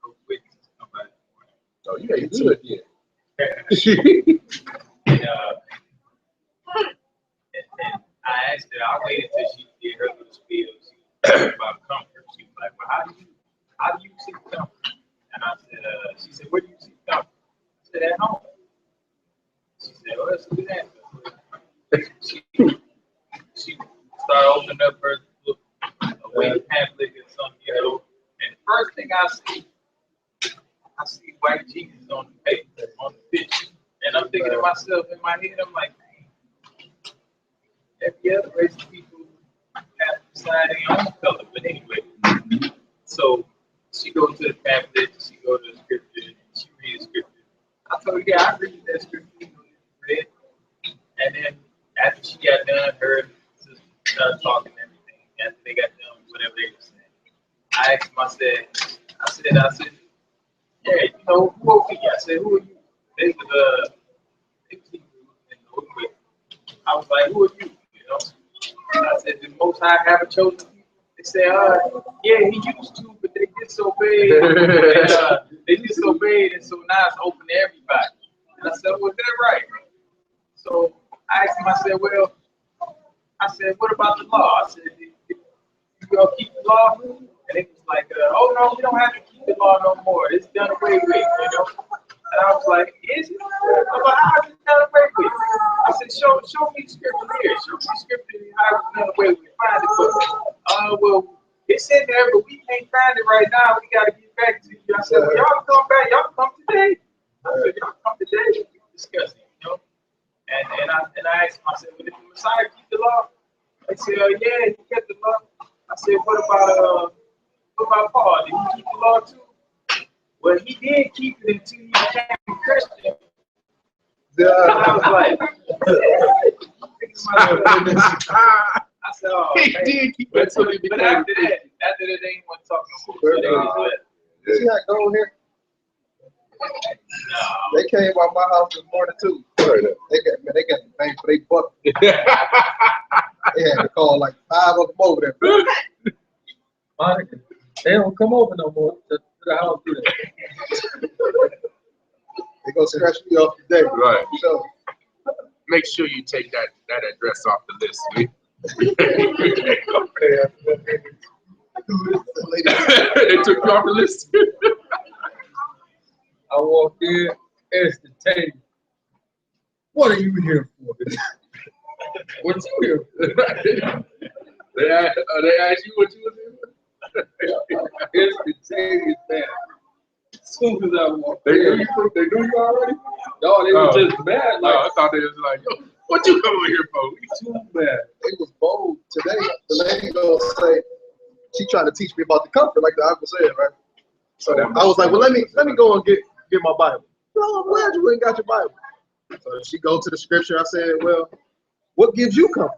of witnesses come by this morning. Oh, you ain't good yet. And I asked her, I waited till she did her little spiel. She was talking about comfort. She was like, well, how do you see comfort? And I said, she said, where do you see comfort? I said, at home. She said, well, let's do that. She started opening up her book, a weighted pamphlet or something, you know. And the first thing I see white Jesus on the paper, on the picture. And I'm thinking to myself in my head, I'm like, every other race of people have to decide their own color. But anyway, so she goes to the pamphlet, she goes to the scripture, and she reads scripture. I told her, yeah, I read that scripture, you know, read. And then after she got done, her sister started talking and everything. After they got done with whatever they were saying, I asked them, I said, yeah, you know, who are we? I said, who are you? They was I was like, who are you? You know? And I said, the Most High haven't chosen people. They said, yeah, he used to, but they disobeyed. They disobeyed, and so now it's open to everybody. And I said, well, is that right? So I asked him, I said, what about the law? I said, you gonna keep the law? And it was like, oh no, we don't have to keep the law no more. It's done away with, you know? And I was like, is it? I'm like, how is it done away with? I said, show me the scripture here. Show me the scripture how it's done away with. Find it, but well, it's in there, but we can't find it right now. We gotta get back to you. I said, well, y'all come back, y'all come today. I said, y'all come today, we can discuss it, you know? And I asked him, I said, well, did the Messiah keep the law? They said, yeah, he kept the law. I said, what about Paul? Did he keep the law too? Well, he did keep it until he became a Christian. I was like, I said, oh, He did keep it until he became. But after that, they didn't want to talk no more. See how go here? No. They came by my house this morning too. They got the thing for they buck. They had to call like 5 of them over there. Monica, they don't come over no more to the house, do they? They gonna scratch me off today. Right. So, Make sure you take that address off the list, man. They took you off the list. I walked in, asked the tank, what are you here for? What you here for? They asked you what you was doing? Asked the tank is bad. As soon as I walked They in, knew you already? no, they were Oh. just mad, Oh, I like, thought they was like, yo, what you come over here for? too bad. it was bold today. The lady gonna say she trying to teach me about the comfort, like the uncle said, right? So I was like, well, let me go and get my Bible. No, I'm glad you ain't got your Bible. So she go to the scripture. I said, well, what gives you comfort?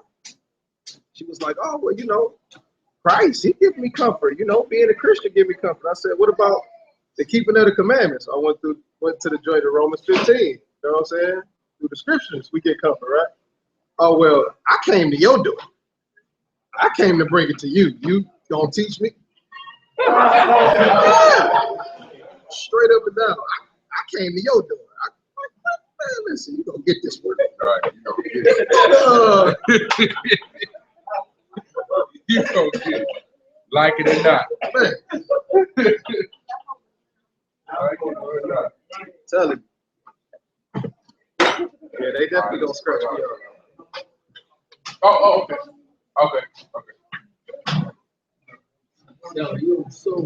She was like, oh, well, you know, Christ, he gives me comfort. You know, being a Christian give me comfort. I said, what about the keeping of the commandments? I went to the joint of Romans 15. You know what I'm saying? Through the scriptures, we get comfort, right? Oh, well, I came to your door. I came to bring it to you. You gonna teach me? Straight up and down. I came to your door. Man, listen, you gonna get this one. Right, you gonna get it. You gonna get it. Like it or not. Man, Like it or not. tell him. Yeah, they definitely gonna scratch me up. Oh, okay. Okay. Yo, you so